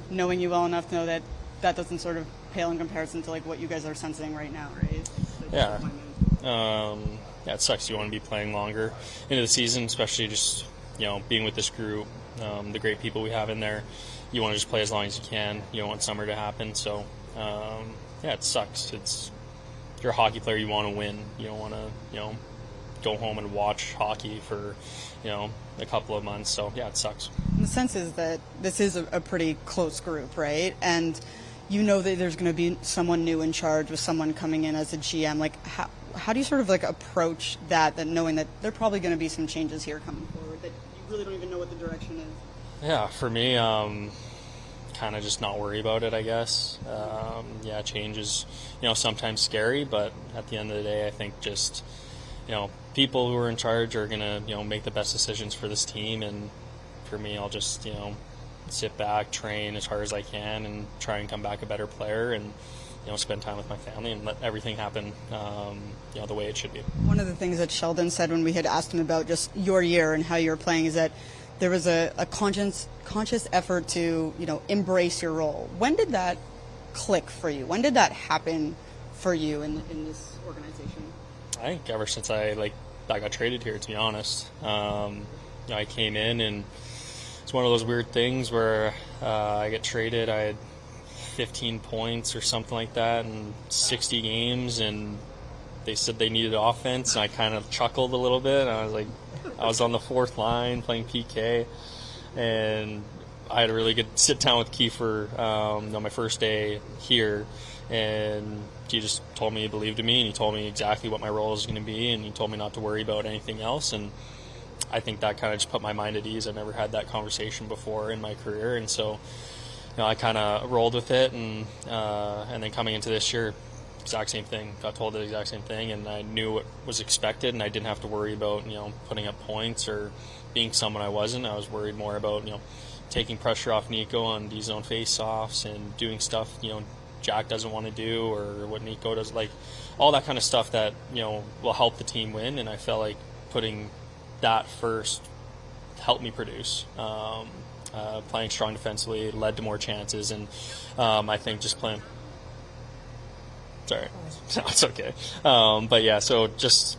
A: knowing you well enough to know that doesn't sort of pale in comparison to like what you guys are sensing right now, right?
L: It sucks. You want to be playing longer into the season, especially just being with this group, the great people we have in there. You want to just play as long as you can. You don't want summer to happen. So it sucks. You're a hockey player. You want to win. You don't want to go home and watch hockey for a couple of months. So it sucks.
A: The sense is that this is a pretty close group, right? And that there's going to be someone new in charge with someone coming in as a GM. Like how do you sort of like approach that knowing that there are probably going to be some changes here coming forward that you really don't even know what the direction is?
L: Yeah, for me, kind of just not worry about it, I guess. Change is sometimes scary, but at the end of the day, I think just people who are in charge are going to make the best decisions for this team, and for me, I'll just sit back, train as hard as I can, and try and come back a better player, and spend time with my family and let everything happen the way it should be.
A: One of the things that Sheldon said when we had asked him about just your year and how you were playing is that there was a conscious effort to embrace your role. When did that click for you? When did that happen for you in this organization?
L: I think ever since I got traded here, to be honest. I came in, and it's one of those weird things where I get traded. I had 15 points or something like that in 60 games, and they said they needed offense, and I kind of chuckled a little bit. I was like, I was on the fourth line playing PK, and I had a really good sit down with Kiefer on my first day here, and he just told me he believed in me, and he told me exactly what my role was going to be, and he told me not to worry about anything else, and I think that kind of just put my mind at ease. I've never had that conversation before in my career, and so I kind of rolled with it, and then coming into this year, exact same thing. Got told the exact same thing, and I knew what was expected, and I didn't have to worry about putting up points or being someone I wasn't. I was worried more about taking pressure off Nico on D-zone face-offs and doing stuff Jack doesn't want to do, or what Nico does, like all that kind of stuff that will help the team win. And I felt like putting that first helped me produce. Playing strong defensively led to more chances, and I think just playing. Sorry, no, it's okay. So just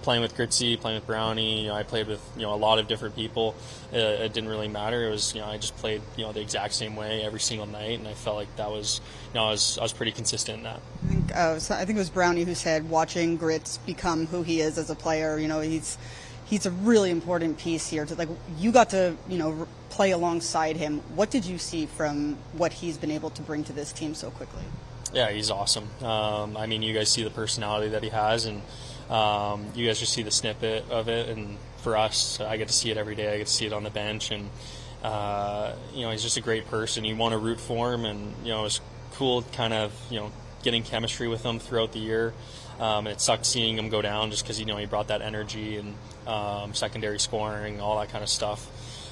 L: playing with Gritzy, playing with Brownie. I played with a lot of different people. It didn't really matter. It was I just played the exact same way every single night, and I felt like that was I was pretty consistent in that.
A: I think it was Brownie who said watching Grits become who he is as a player. He's a really important piece here. You got to play alongside him. What did you see from what he's been able to bring to this team so quickly?
T: Yeah, he's awesome. I mean, you guys see the personality that he has, and you guys just see the snippet of it. And for us, I get to see it every day. I get to see it on the bench, and he's just a great person. You want to root for him, and it's cool, kind of getting chemistry with him throughout the year. It sucked seeing him go down just because he brought that energy and secondary scoring, all that kind of stuff.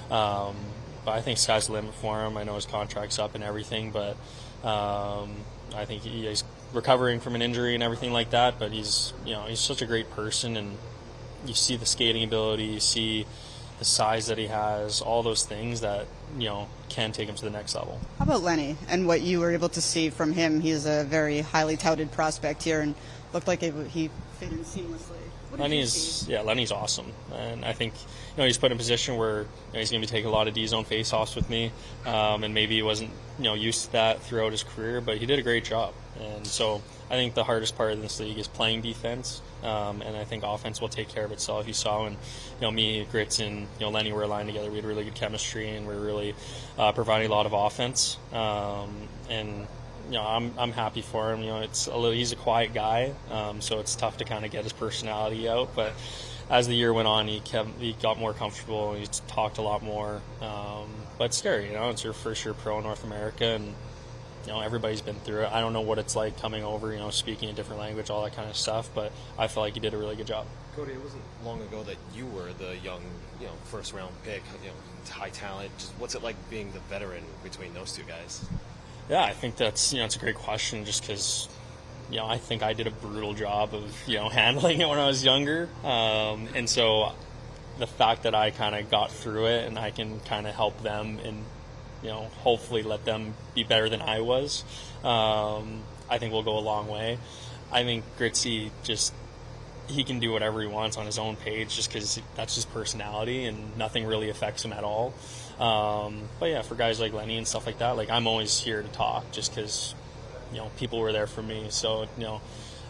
T: But I think sky's the limit for him. I know his contract's up and everything, but I think he's recovering from an injury and everything like that. But he's such a great person, and you see the skating ability, you see the size that he has, all those things that can take him to the next level.
A: How about Lenny and what you were able to see from him? He's a very highly touted prospect here, and looked like he fit in seamlessly.
T: Lenny's awesome, and I think he's put in a position where he's going to be taking a lot of D-zone face-offs with me, and maybe he wasn't used to that throughout his career, but he did a great job. And so I think the hardest part of this league is playing defense, and I think offense will take care of itself. You saw when me, Grits, and Lenny were aligned together, we had really good chemistry, and we were really providing a lot of offense. And I'm happy for him. He's a quiet guy, so it's tough to kind of get his personality out. But as the year went on, he got more comfortable. He talked a lot more. But it's scary, it's your first year pro in North America, and everybody's been through it. I don't know what it's like coming over, speaking a different language, all that kind of stuff. But I feel like he did a really good job.
C: Cody, it wasn't long ago that you were the young, first round pick, high talent. Just what's it like being the veteran between those two guys?
T: Yeah, I think that's it's a great question, just because I think I did a brutal job of handling it when I was younger, and so the fact that I kind of got through it and I can kind of help them and hopefully let them be better than I was, I think will go a long way. I think Gritsy he can do whatever he wants on his own page just because that's his personality and nothing really affects him at all. But yeah, for guys like Lenny and stuff like that, I'm always here to talk just because, people were there for me. So,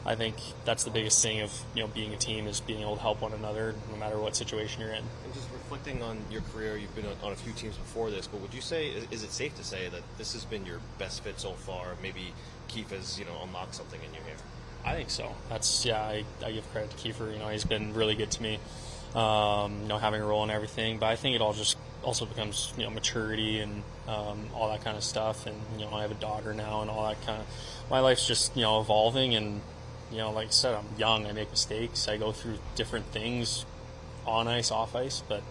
T: I think that's the biggest thing of, being a team is being able to help one another no matter what situation you're in.
C: And just reflecting on your career, you've been on a few teams before this, but would you say, is it safe to say that this has been your best fit so far? Maybe Keefe has, unlocked something in you here?
T: I think so. I give credit to Kiefer. He's been really good to me, having a role and everything. But I think it all just also becomes, maturity and all that kind of stuff. And, I have a daughter now and all that kind of. My life's just, evolving. And, like I said, I'm young. I make mistakes. I go through different things on ice, off ice. But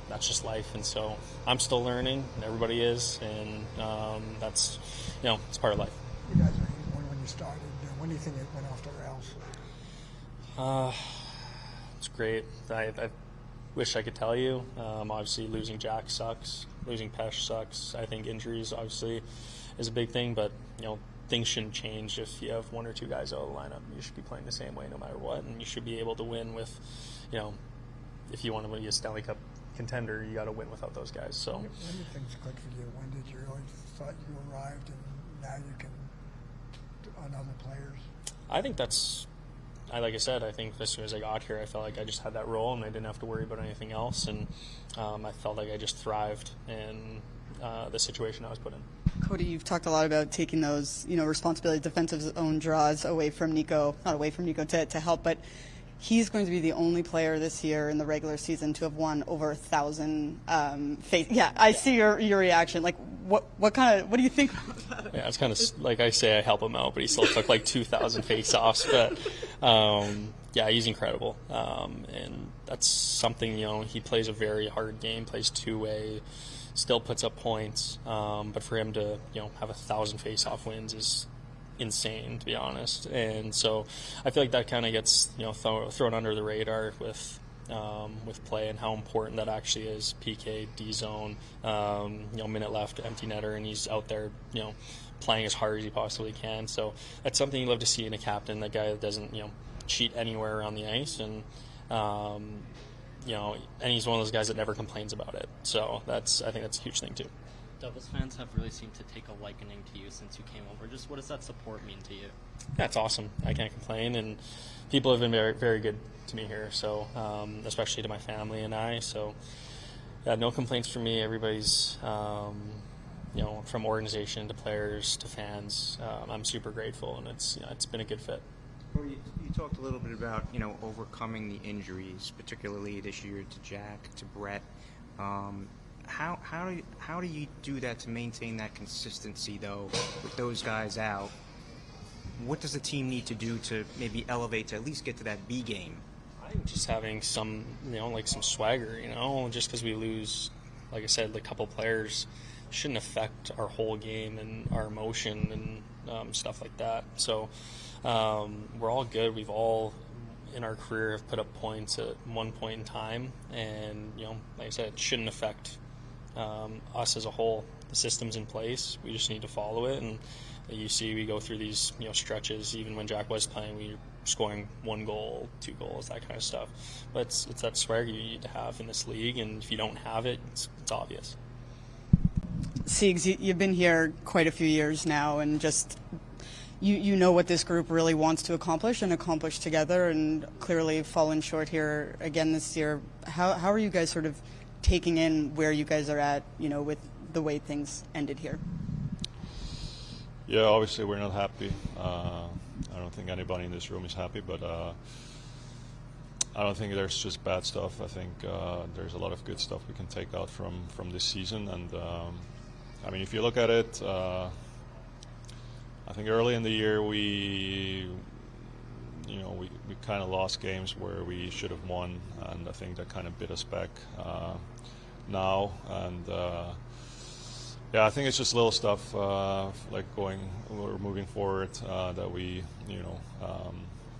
T: that's just life. And so I'm still learning. And everybody is. And that's, it's part of life.
G: You guys are when you started. When do you think it went off the rails?
T: It's great. I wish I could tell you. Obviously, losing Jack sucks. Losing Pesh sucks. I think injuries, obviously, is a big thing. But, things shouldn't change if you have one or two guys out of the lineup. You should be playing the same way no matter what. And you should be able to win with, if you want to be a Stanley Cup contender, you got to win without those guys. So
G: when did things click for you? When did you really thought you arrived and now you can on other players?
T: I think like I said, I think as soon as I got here, I felt like I just had that role and I didn't have to worry about anything else. And I felt like I just thrived in the situation I was put in.
A: Cody, you've talked a lot about taking those, responsibility, defensive zone draws away from Nico, not away from Nico to help, but he's going to be the only player this year in the regular season to have won over 1,000 face. Yeah, I see your reaction. Like, what do you think about that?
T: Yeah, it's kind of like I say I help him out, but he still took like 2,000 face-offs. But yeah, he's incredible, and that's something. He plays a very hard game, plays two-way, still puts up points. But for him to have 1,000 face-off wins is insane, to be honest. And so I feel like that kind of gets thrown under the radar with play and how important that actually is. PK, D-zone, minute left, empty netter, and he's out there playing as hard as he possibly can. So that's something you love to see in a captain, that guy that doesn't cheat anywhere around the ice, and and he's one of those guys that never complains about it. So I think that's a huge thing too.
I: Devils fans have really seemed to take a likening to you since you came over. Just what does that support mean to you?
T: That's awesome. I can't complain, and people have been very, very good to me here. So, especially to my family and I. So, yeah, no complaints from me. Everybody's from organization to players to fans, I'm super grateful, and it's been a good fit.
K: Well, you talked a little bit about overcoming the injuries, particularly this year to Jack, to Brett. How do you do that to maintain that consistency though with those guys out? What does the team need to do to maybe elevate to at least get to that B game?
T: I think just having some some swagger. Just because we lose, like I said, a couple players shouldn't affect our whole game and our emotion and stuff like that. So we're all good. We've all in our career have put up points at one point in time, and like I said, it shouldn't affect us as a whole. The system's in place. We just need to follow it. And you see, we go through these stretches. Even when Jack was playing, we were scoring 1 goal, 2 goals, that kind of stuff. But it's that swagger you need to have in this league, and if you don't have it, it's obvious.
A: Siegs, you've been here quite a few years now, and just you know what this group really wants to accomplish and accomplish together, and clearly fallen short here again this year. How are you guys sort of taking in where you guys are at, with the way things ended here?
E: Yeah, obviously we're not happy. I don't think anybody in this room is happy, but I don't think there's just bad stuff. I think there's a lot of good stuff we can take out from this season. And I mean, if you look at it, I think early in the year we kind of lost games where we should have won, and I think that kind of bit us back now. And yeah, I think it's just little stuff like moving forward that we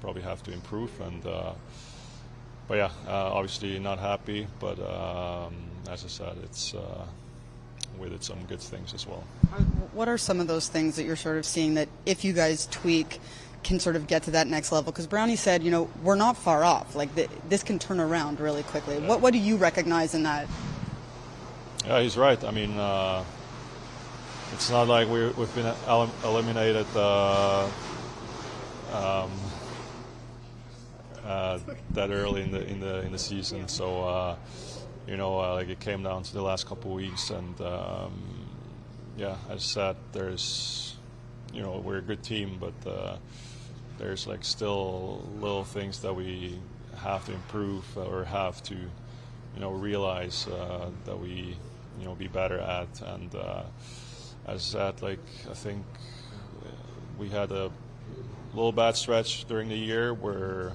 E: probably have to improve. And but yeah, obviously not happy. But as I said, it's with it some good things as well.
A: What are some of those things that you're sort of seeing that if you guys tweak can sort of get to that next level? Because Brownie said, we're not far off. Like this can turn around really quickly. Yeah. What do you recognize in that?
E: Yeah, he's right. I mean, it's not like we've been eliminated that early in the season. So like it came down to the last couple of weeks, and yeah, as I said, there's we're a good team, but there's like still little things that we have to improve or have to realize that we be better at. And as I said, like I think we had a little bad stretch during the year where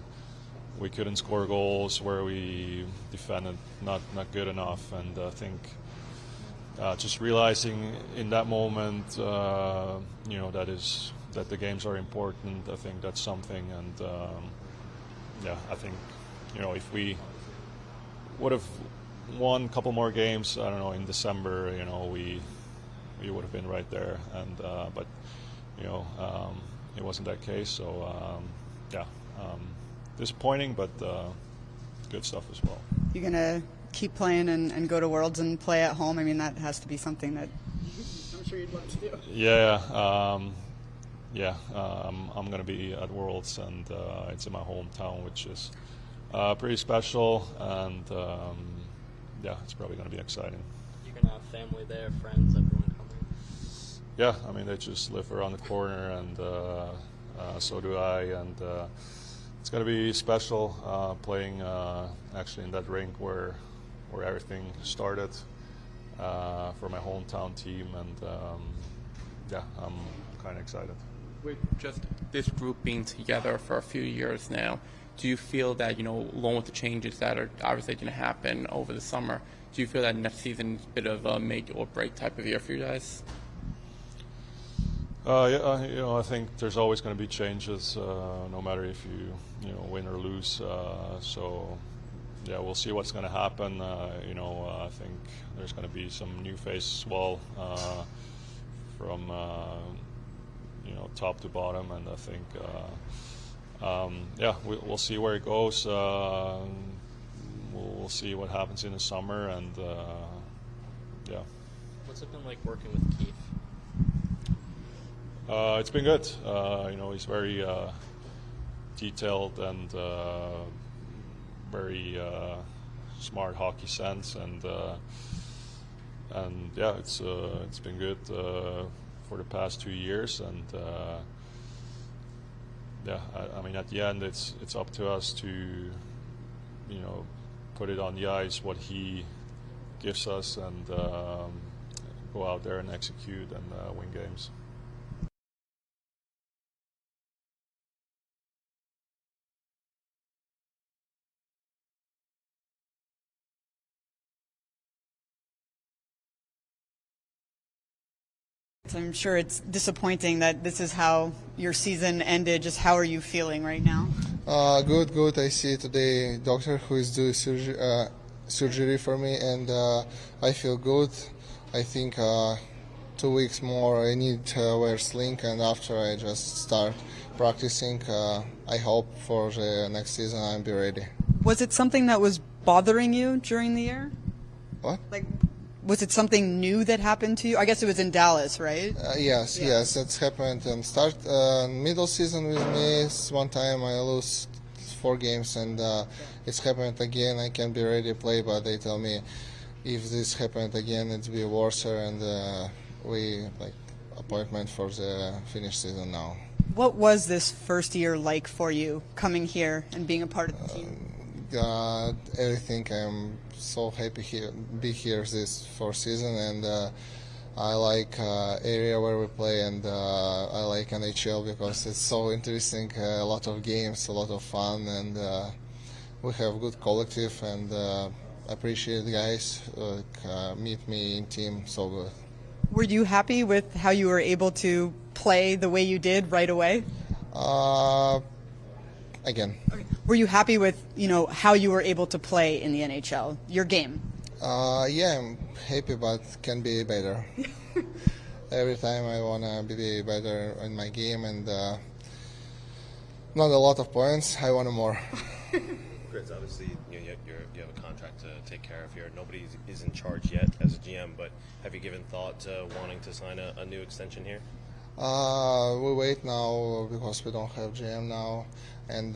E: we couldn't score goals, where we defended not good enough, and I think just realizing in that moment that the games are important. I think that's something. And yeah, I think if we would have won a couple more games, I don't know, in December, we would have been right there. And but it wasn't that case. So yeah, disappointing, but good stuff as well.
A: You're gonna keep playing and go to Worlds and play at home? I mean, that has to be something that I'm sure you'd want to do.
E: Yeah, I'm going to be at Worlds, and it's in my hometown, which is pretty special, and yeah, it's probably going to be exciting.
I: You're going to have family there, friends, everyone coming?
E: Yeah, I mean, they just live around the corner, and so do I, and it's going to be special playing actually in that rink where everything started for my hometown team, and yeah, I'm kind of excited.
O: With just this group being together for a few years now, do you feel that, along with the changes that are obviously going to happen over the summer, do you feel that next season is a bit of a make or break type of year for you guys?
E: Yeah, I think there's always going to be changes, no matter if you win or lose. So yeah, we'll see what's going to happen. I think there's going to be some new faces as well, from top to bottom, and I think yeah, we'll see where it goes. We'll see what happens in the summer, and yeah.
I: What's it been like working with Keefe?
E: It's been good. He's very detailed and very smart hockey sense, and
U: and yeah, it's been good for the past 2 years, and yeah, I mean at the end it's up to us to put it on the ice what he gives us, and go out there and execute and win games.
A: I'm sure it's disappointing that this is how your season ended. Just how are you feeling right now?
V: Good. I see today doctor who is doing surgery for me, and I feel good. I think 2 weeks more I need to wear sling, and after I just start practicing. I hope for the next season I'll be ready.
A: Was it something that was bothering you during the year?
V: What?
A: Was it something new that happened to you? I guess it was in Dallas, right?
V: Yes, it's happened and start middle season with me. One time I lose 4 games, and it's happened again. I can be ready to play, but they tell me if this happened again, it'll be worse, and we appointment for the finish season now.
A: What was this first year like for you, coming here and being a part of the team?
V: Everything. I'm so happy be here this 4th season, and I like area where we play, and I like NHL because it's so interesting. A lot of games, a lot of fun, and we have good collective, and appreciate the guys meet me in team so good.
A: Were you happy with how you were able to play the way you did right away?
V: Again.
A: Okay. Were you happy with how you were able to play in the NHL, your game?
V: Yeah, I'm happy, but can be better. Every time I wanna be better in my game, and not a lot of points. I want more.
C: Grits, obviously, you have a contract to take care of here. Nobody is in charge yet as a GM, but have you given thought to wanting to sign a new extension here?
V: We wait now because we don't have GM now, and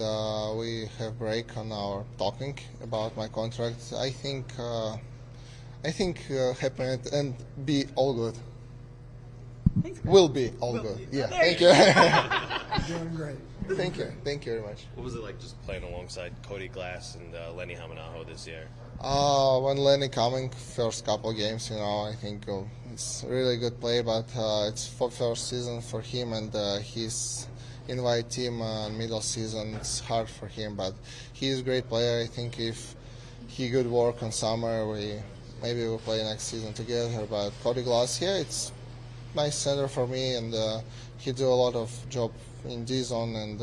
V: we have break on our talking about my contract. I think happen and be all good.
A: Thanks,
V: will be all good. Yeah, thank you.
G: You're doing great.
V: Thank you very much.
C: What was it like just playing alongside Cody Glass and Lenny Hamanaho this year?
V: When Lenny coming first couple games, I think it's really good play, but it's for first season for him, and he's invite team middle season. It's hard for him, but he's a great player. I think if he good work on summer, maybe we'll play next season together. But Cody Glass, it's nice center for me, and he do a lot of job in D zone, and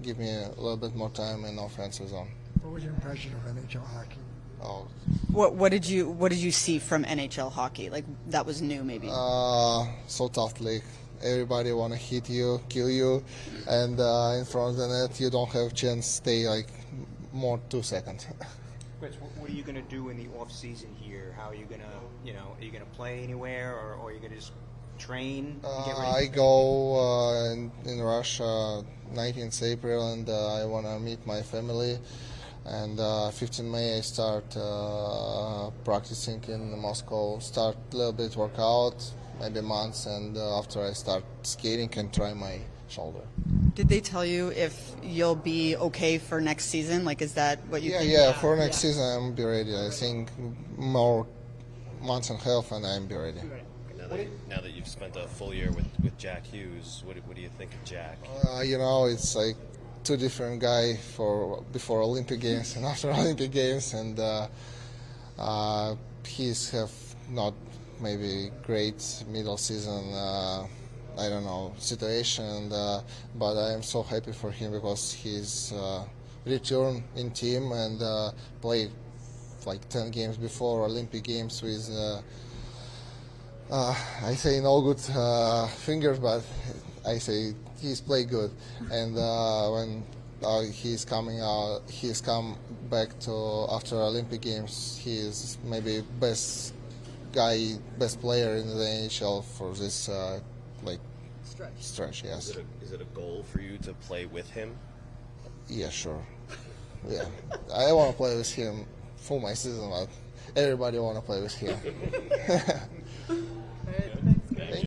V: give me a little bit more time in offensive zone.
G: What was your impression of NHL hockey?
A: What did you see from NHL hockey? Like that was new, maybe.
V: So tough league. Everybody want to hit you, kill you, and in front of the net you don't have chance stay more 2 seconds.
K: Chris, what are you going to do in the off season here? How are you going to, are you going to play anywhere, or are you going to just train? And get ready?
V: I go in Russia 19th April, and I want to meet my family. And 15 May I start practicing in Moscow. Start a little bit workout, maybe months, and after I start skating and try my shoulder.
A: Did they tell you if you'll be okay for next season? Like, is that what you think?
V: Yeah, for next season I'm be ready. I think more months and a half, and I'm be ready.
C: Now that you've spent a full year with Jack Hughes, what do you think of Jack?
V: It's like 2 different guy before Olympic Games and after Olympic Games, and he's have not maybe great middle season situation, but I am so happy for him because he's returned in team and played 10 games before Olympic Games with I say no good fingers, but I say he's played good, and when he's come back to after Olympic Games, he is maybe best player in the NHL for this stretch. Yes.
C: Is it a goal for you to play with him?
V: Yeah, sure. Yeah, I want to play with him full my season, but everybody want to play with him.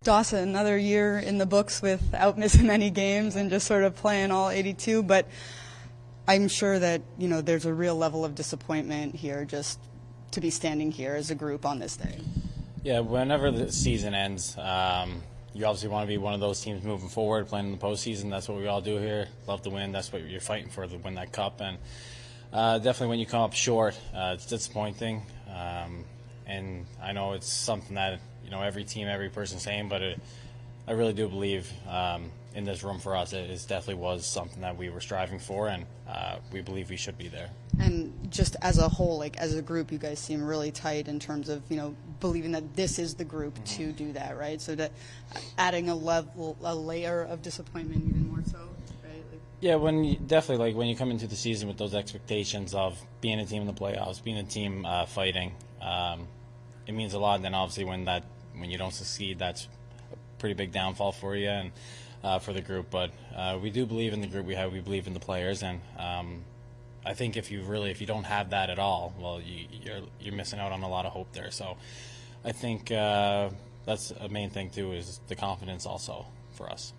A: Dawson, another year in the books without missing any games and just sort of playing all 82, but I'm sure that, you know, there's a real level of disappointment here just to be standing here as a group on this day.
B: Yeah, whenever the season ends, you obviously want to be one of those teams moving forward, playing in the postseason. That's what we all do here. Love to win. That's what you're fighting for, to win that cup. And definitely when you come up short, it's disappointing. And I know it's something that, you know, every team, every person's saying, but I really do believe in this room for us, it definitely was something that we were striving for, and we believe we should be there.
A: And just as a whole, like as a group, you guys seem really tight in terms of, you know, believing that this is the group to do that, right? So that adding a layer of disappointment even more so, right? Like,
B: yeah, definitely like when you come into the season with those expectations of being a team in the playoffs, being a team fighting, it means a lot. And then obviously when you don't succeed, that's a pretty big downfall for you and for the group. But we do believe in the group we have. We believe in the players, and I think if you don't have that at all, well, you're missing out on a lot of hope there. So I think that's a main thing too, is the confidence also for us.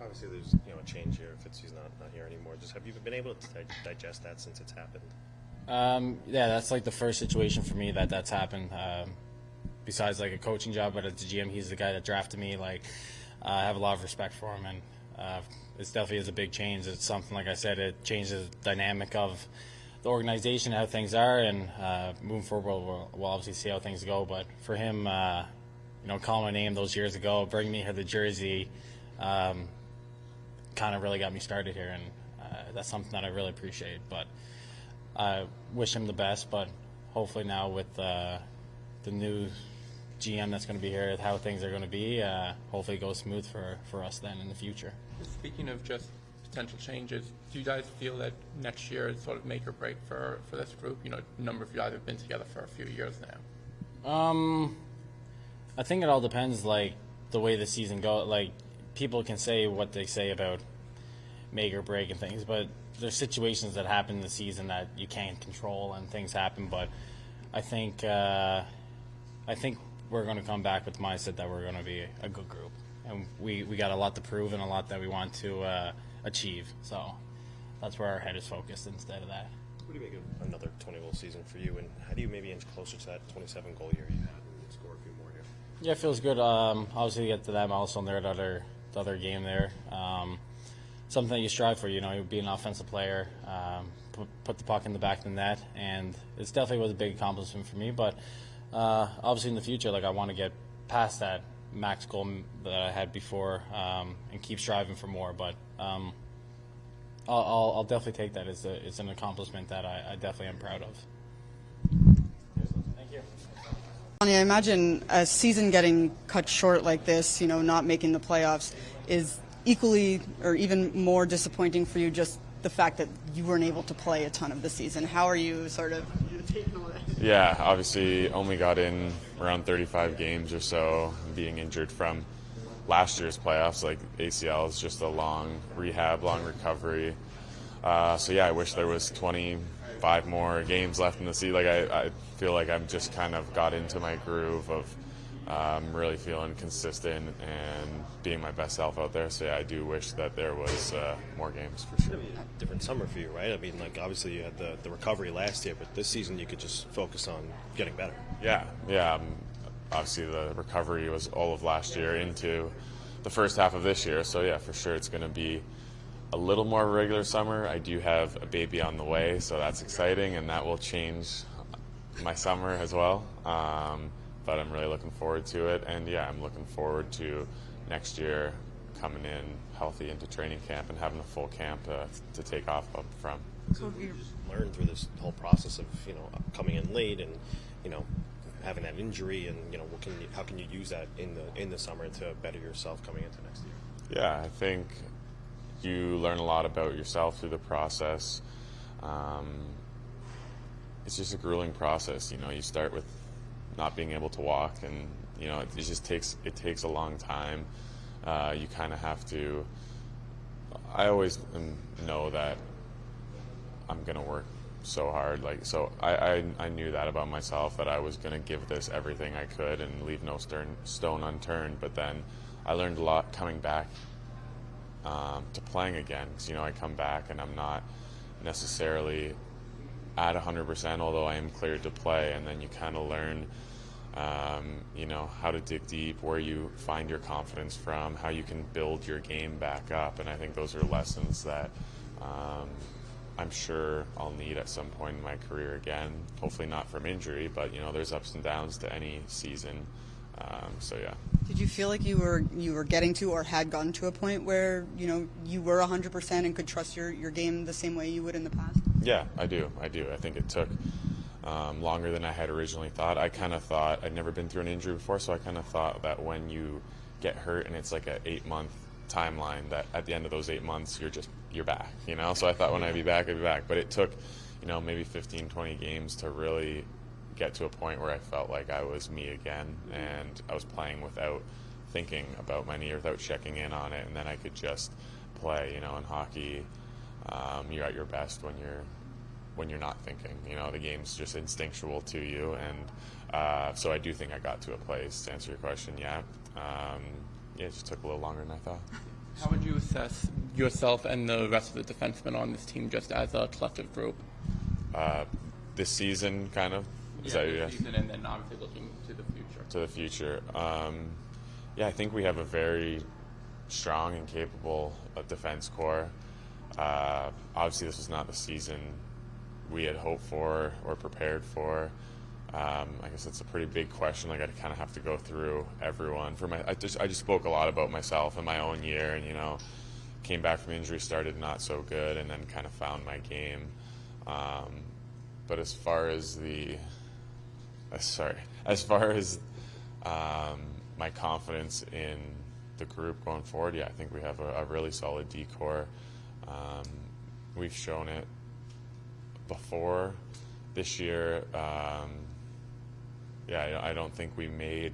C: Obviously, there's a change here. Fitzy's not here anymore. Just have you been able to digest that since it's happened?
B: Yeah, that's like the first situation for me that's happened. Besides like a coaching job, but as a GM, he's the guy that drafted me. Like, I have a lot of respect for him, and it definitely is a big change. It's something, like I said, it changes the dynamic of the organization, how things are, and moving forward, we'll obviously see how things go. But for him, calling my name those years ago, bringing me here the jersey, kind of really got me started here, and that's something that I really appreciate. But I wish him the best, but hopefully now with the new GM that's going to be here, how things are going to be, hopefully it goes smooth for us then in the future.
O: Speaking of just potential changes, do you guys feel that next year is sort of make or break for this group? You know, a number of you guys have been together for a few years now.
B: I think it all depends, like, the way the season goes. Like, people can say what they say about make or break and things, but there's situations that happen in the season that you can't control, and things happen. But I think we're going to come back with the mindset that we're going to be a good group, and we got a lot to prove and a lot that we want to achieve. So that's where our head is focused instead of that.
C: What do you make of another 20-goal season for you, and how do you maybe inch closer to that 27-goal year you had and score a few more here?
B: Yeah, it feels good. Obviously, to get to that milestone there, the other game there. Something that you strive for, be an offensive player, put the puck in the back of the net, and it definitely was a big accomplishment for me. But obviously in the future, like, I want to get past that max goal that I had before and keep striving for more. But I'll definitely take that as it's an accomplishment that I definitely am proud of. Thank you.
A: I imagine a season getting cut short like this, not making the playoffs, is equally or even more disappointing for you, just the fact that you weren't able to play a ton of the season. How are you sort of taking all that?
H: Yeah, obviously only got in around 35 games or so, being injured from last year's playoffs. Like, ACL is just a long rehab, long recovery. So yeah, I wish there was 25 more games left in the season. Like, I feel like I've just kind of got into my groove of really feeling consistent and being my best self out there. So yeah, I do wish that there was more games for sure.
C: Different summer for you, right? I mean, like, obviously you had the recovery last year, but this season you could just focus on getting better.
H: Yeah. Obviously the recovery was all of last year into the first half of this year. So yeah, for sure it's going to be a little more of a regular summer. I do have a baby on the way, so that's exciting, and that will change my summer as well. But I'm really looking forward to it, and yeah, I'm looking forward to next year coming in healthy into training camp and having a full camp to take off from.
C: So you just learned through this whole process of coming in late and having that injury, and how can you use that in the summer to better yourself coming into next year?
H: Yeah, I think you learn a lot about yourself through the process. It's just a grueling process. You start with not being able to walk, and it just takes a long time. You kind of have to. I always know that I'm going to work so hard. Like, so I knew that about myself, that I was going to give this everything I could and leave no stone unturned. But then I learned a lot coming back to playing again, because, you know, I come back and I'm not necessarily at 100%, although I am cleared to play. And then you kind of learn, you know, how to dig deep, where you find your confidence from, how you can build your game back up. And I think those are lessons that I'm sure I'll need at some point in my career again. Hopefully not from injury, but, you know, there's ups and downs to any season. So yeah.
A: Did you feel like you were getting to, or had gotten to, a point where, you know, you were 100% and could trust your game the same way you would in the past?
H: Yeah, I do. I think it took longer than I had originally thought. I kind of thought, I'd never been through an injury before, so I kind of thought that when you get hurt and it's like an 8-month timeline, that at the end of those 8 months you're back, you know. So I thought when I'd be back, but it took, you know, maybe 15-20 games to really get to a point where I felt like I was me again, and I was playing without thinking about my knee or without checking in on it, and then I could just play. You know, in hockey, you're at your best when you're not thinking. You know, the game's just instinctual to you, and so I do think I got to a place, to answer your question. Yeah, it just took a little longer than I thought.
O: How would you assess yourself and the rest of the defensemen on this team just as a collective group?
H: This season, kind of.
O: Is that this season, and then obviously looking to the future.
H: To the future. Yeah, I think we have a very strong and capable defense corps. Obviously, this was not the season we had hoped for or prepared for. I guess it's a pretty big question. Like, I kind of have to go through everyone. I just spoke a lot about myself and my own year, and, you know, came back from injury, started not so good, and then kind of found my game. But as far as my confidence in the group going forward, yeah, I think we have a really solid D-corps. We've shown it before this year. Yeah, I don't think we made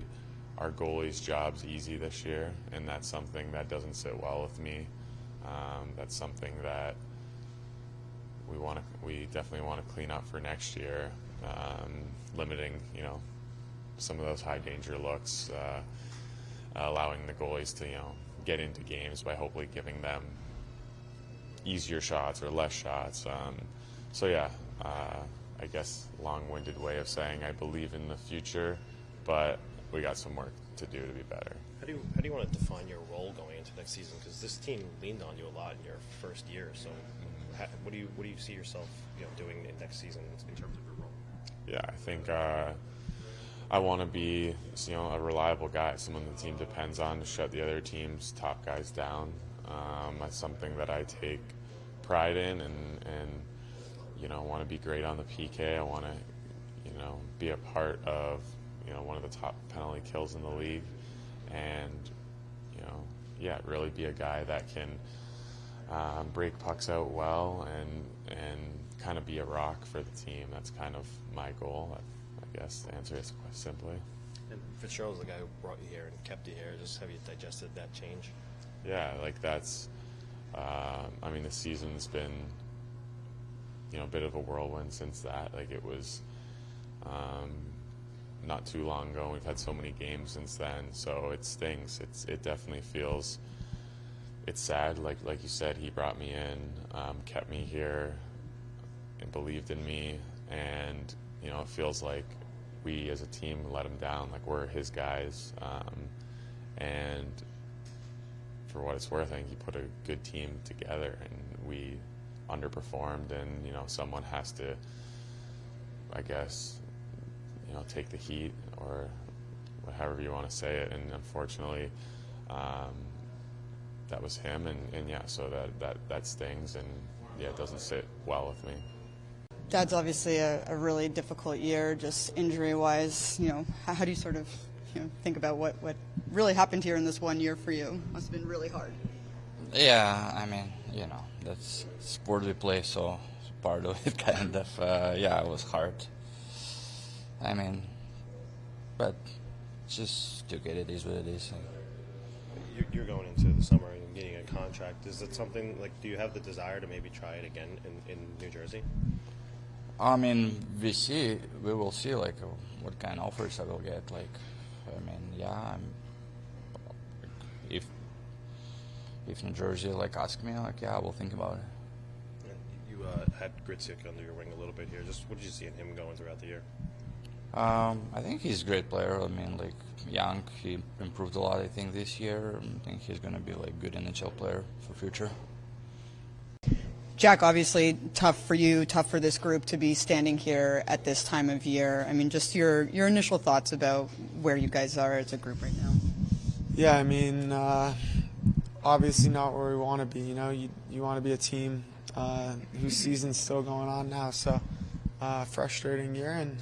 H: our goalies' jobs easy this year, and that's something that doesn't sit well with me. That's something that we definitely want to clean up for next year, limiting, you know, some of those high danger looks, allowing the goalies to, you know, get into games by hopefully giving them easier shots or less shots. So yeah, I guess long-winded way of saying I believe in the future, but we got some work to do to be better.
C: How do you want to define your role going into next season? Because this team leaned on you a lot in your first year. So, what do you see yourself, you know, doing in next season in terms of your role?
H: Yeah, I think I want to be, you know, a reliable guy, someone the team depends on to shut the other team's top guys down. That's something that I take pride in, and you know, want to be great on the PK. I want to, you know, be a part of, you know, one of the top penalty kills in the league, and, you know, yeah, really be a guy that can break pucks out well and kind of be a rock for the team. That's kind of my goal, I guess, to answer it quite simply.
C: And Fitzgerald's the guy who brought you here and kept you here. Just have you digested that change?
H: Yeah, like that's, I mean, the season's been, you know, a bit of a whirlwind since that. Like, it was not too long ago. We've had so many games since then, so it stings. It definitely feels, it's sad. Like you said, he brought me in, kept me here, and believed in me, and, you know, it feels like we as a team let him down. Like, we're his guys, and for what it's worth, I think he put a good team together, and we underperformed, and, you know, someone has to, I guess, you know, take the heat, or however you want to say it, and unfortunately that was him, and yeah, so that stings, and yeah, it doesn't sit well with me.
A: Dad's obviously a really difficult year, just injury-wise. You know, how do you sort of, you know, think about what really happened here in this 1 year for you? Must have been really hard.
J: Yeah, I mean, you know, that's sport we play, so part of it kind of, yeah, it was hard. I mean, but just took it. It is what it is.
C: You're going into the summer and getting a contract. Is it something, like, do you have the desire to maybe try it again in New Jersey?
J: I mean, we will see, like, what kind of offers I will get. Like, I mean, yeah, if New Jersey, like, ask me, like, yeah, I will think about it.
C: You had Gritsyuk under your wing a little bit here. Just what did you see in him going throughout the year?
J: I think he's a great player. I mean, like, young, he improved a lot, I think, this year. I think he's going to be, like, good NHL player for future.
A: Jack, obviously tough for you, tough for this group to be standing here at this time of year. I mean, just your initial thoughts about where you guys are as a group right now.
M: Yeah, I mean, obviously not where we want to be. You know, you want to be a team whose season's still going on now. So frustrating year, and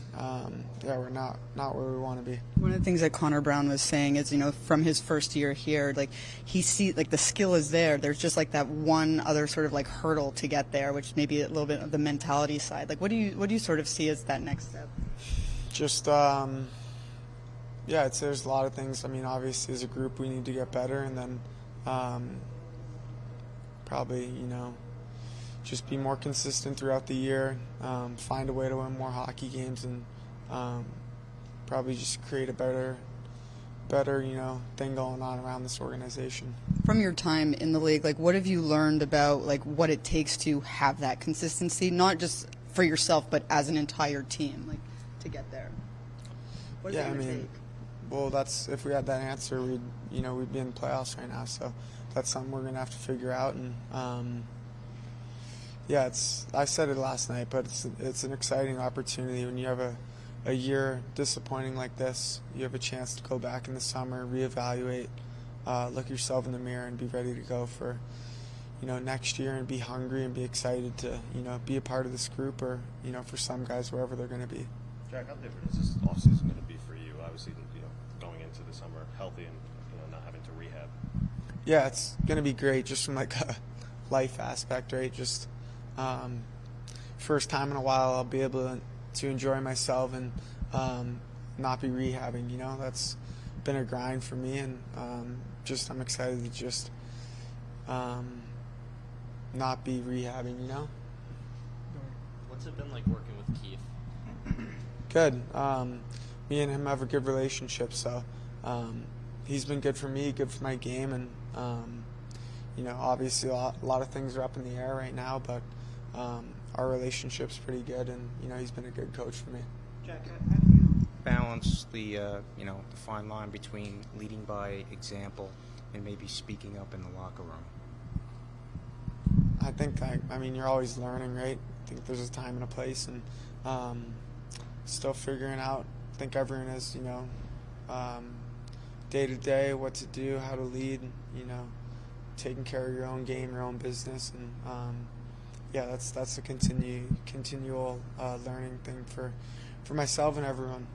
M: yeah, we're not where we want to be.
A: One of the things that Connor Brown was saying is, you know, from his first year here, like he sees like the skill is there. There's just like that one other sort of like hurdle to get there, which maybe a little bit of the mentality side. Like, what do you sort of see as that next step?
M: Just yeah, I'd say there's a lot of things. I mean, obviously as a group we need to get better, and then probably, you know, just be more consistent throughout the year, find a way to win more hockey games, and probably just create a better, you know, thing going on around this organization.
A: From your time in the league, like, what have you learned about like what it takes to have that consistency, not just for yourself but as an entire team, like to get there? What is
M: Yeah,
A: it
M: I
A: gonna
M: mean,
A: take?
M: well, that's if we had that answer, we'd be in the playoffs right now. So that's something we're gonna have to figure out. And yeah, I said it last night, but it's an exciting opportunity when you have a year disappointing like this. You have a chance to go back in the summer, reevaluate, look yourself in the mirror, and be ready to go for, you know, next year, and be hungry and be excited to, you know, be a part of this group, or, you know, for some guys wherever they're going to be.
C: Jack, how different is this offseason going to be for you? Obviously, you know, going into the summer healthy and, you know, not having to rehab.
M: Yeah, it's going to be great just from like a life aspect, right? Just first time in a while I'll be able to enjoy myself and not be rehabbing, you know. That's been a grind for me, and I'm excited to just not be rehabbing, you know.
I: What's it been like working with Keefe?
M: Good. Me and him have a good relationship, so he's been good for me, good for my game, and you know, obviously a lot of things are up in the air right now, but our relationship's pretty good, and, you know, he's been a good coach for me.
K: Jack, how do you balance the you know, the fine line between leading by example and maybe speaking up in the locker room?
M: I think I mean, you're always learning, right? I think there's a time and a place, and still figuring out. I think everyone is, you know, day to day, what to do, how to lead, you know, taking care of your own game, your own business, and yeah, that's a continual learning thing for myself and everyone.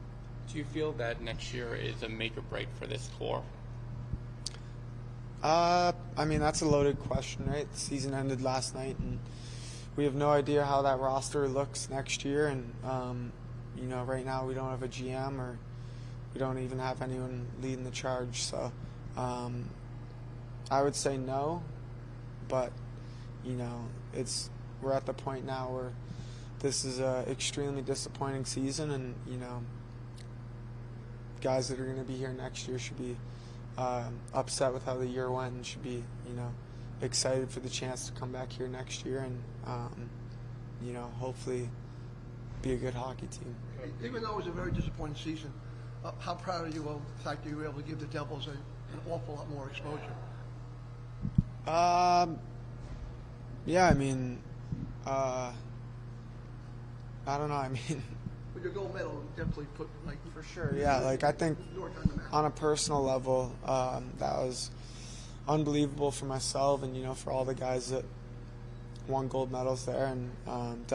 O: Do you feel that next year is a make or break for this core?
M: I mean, that's a loaded question, right? The season ended last night, and we have no idea how that roster looks next year. And you know, right now we don't have a GM, or we don't even have anyone leading the charge. So I would say no, but you know, we're at the point now where this is a extremely disappointing season, and, you know, guys that are going to be here next year should be upset with how the year went, and should be, you know, excited for the chance to come back here next year and, you know, hopefully be a good hockey team.
P: Even though it was a very disappointing season, how proud are you of the fact that you were able to give the Devils an awful lot more exposure?
M: Yeah, I mean, I don't know. I mean,
P: With your gold medal, definitely put, like,
M: for sure. Yeah, like, I think on a personal level, that was unbelievable for myself, and, you know, for all the guys that won gold medals there, and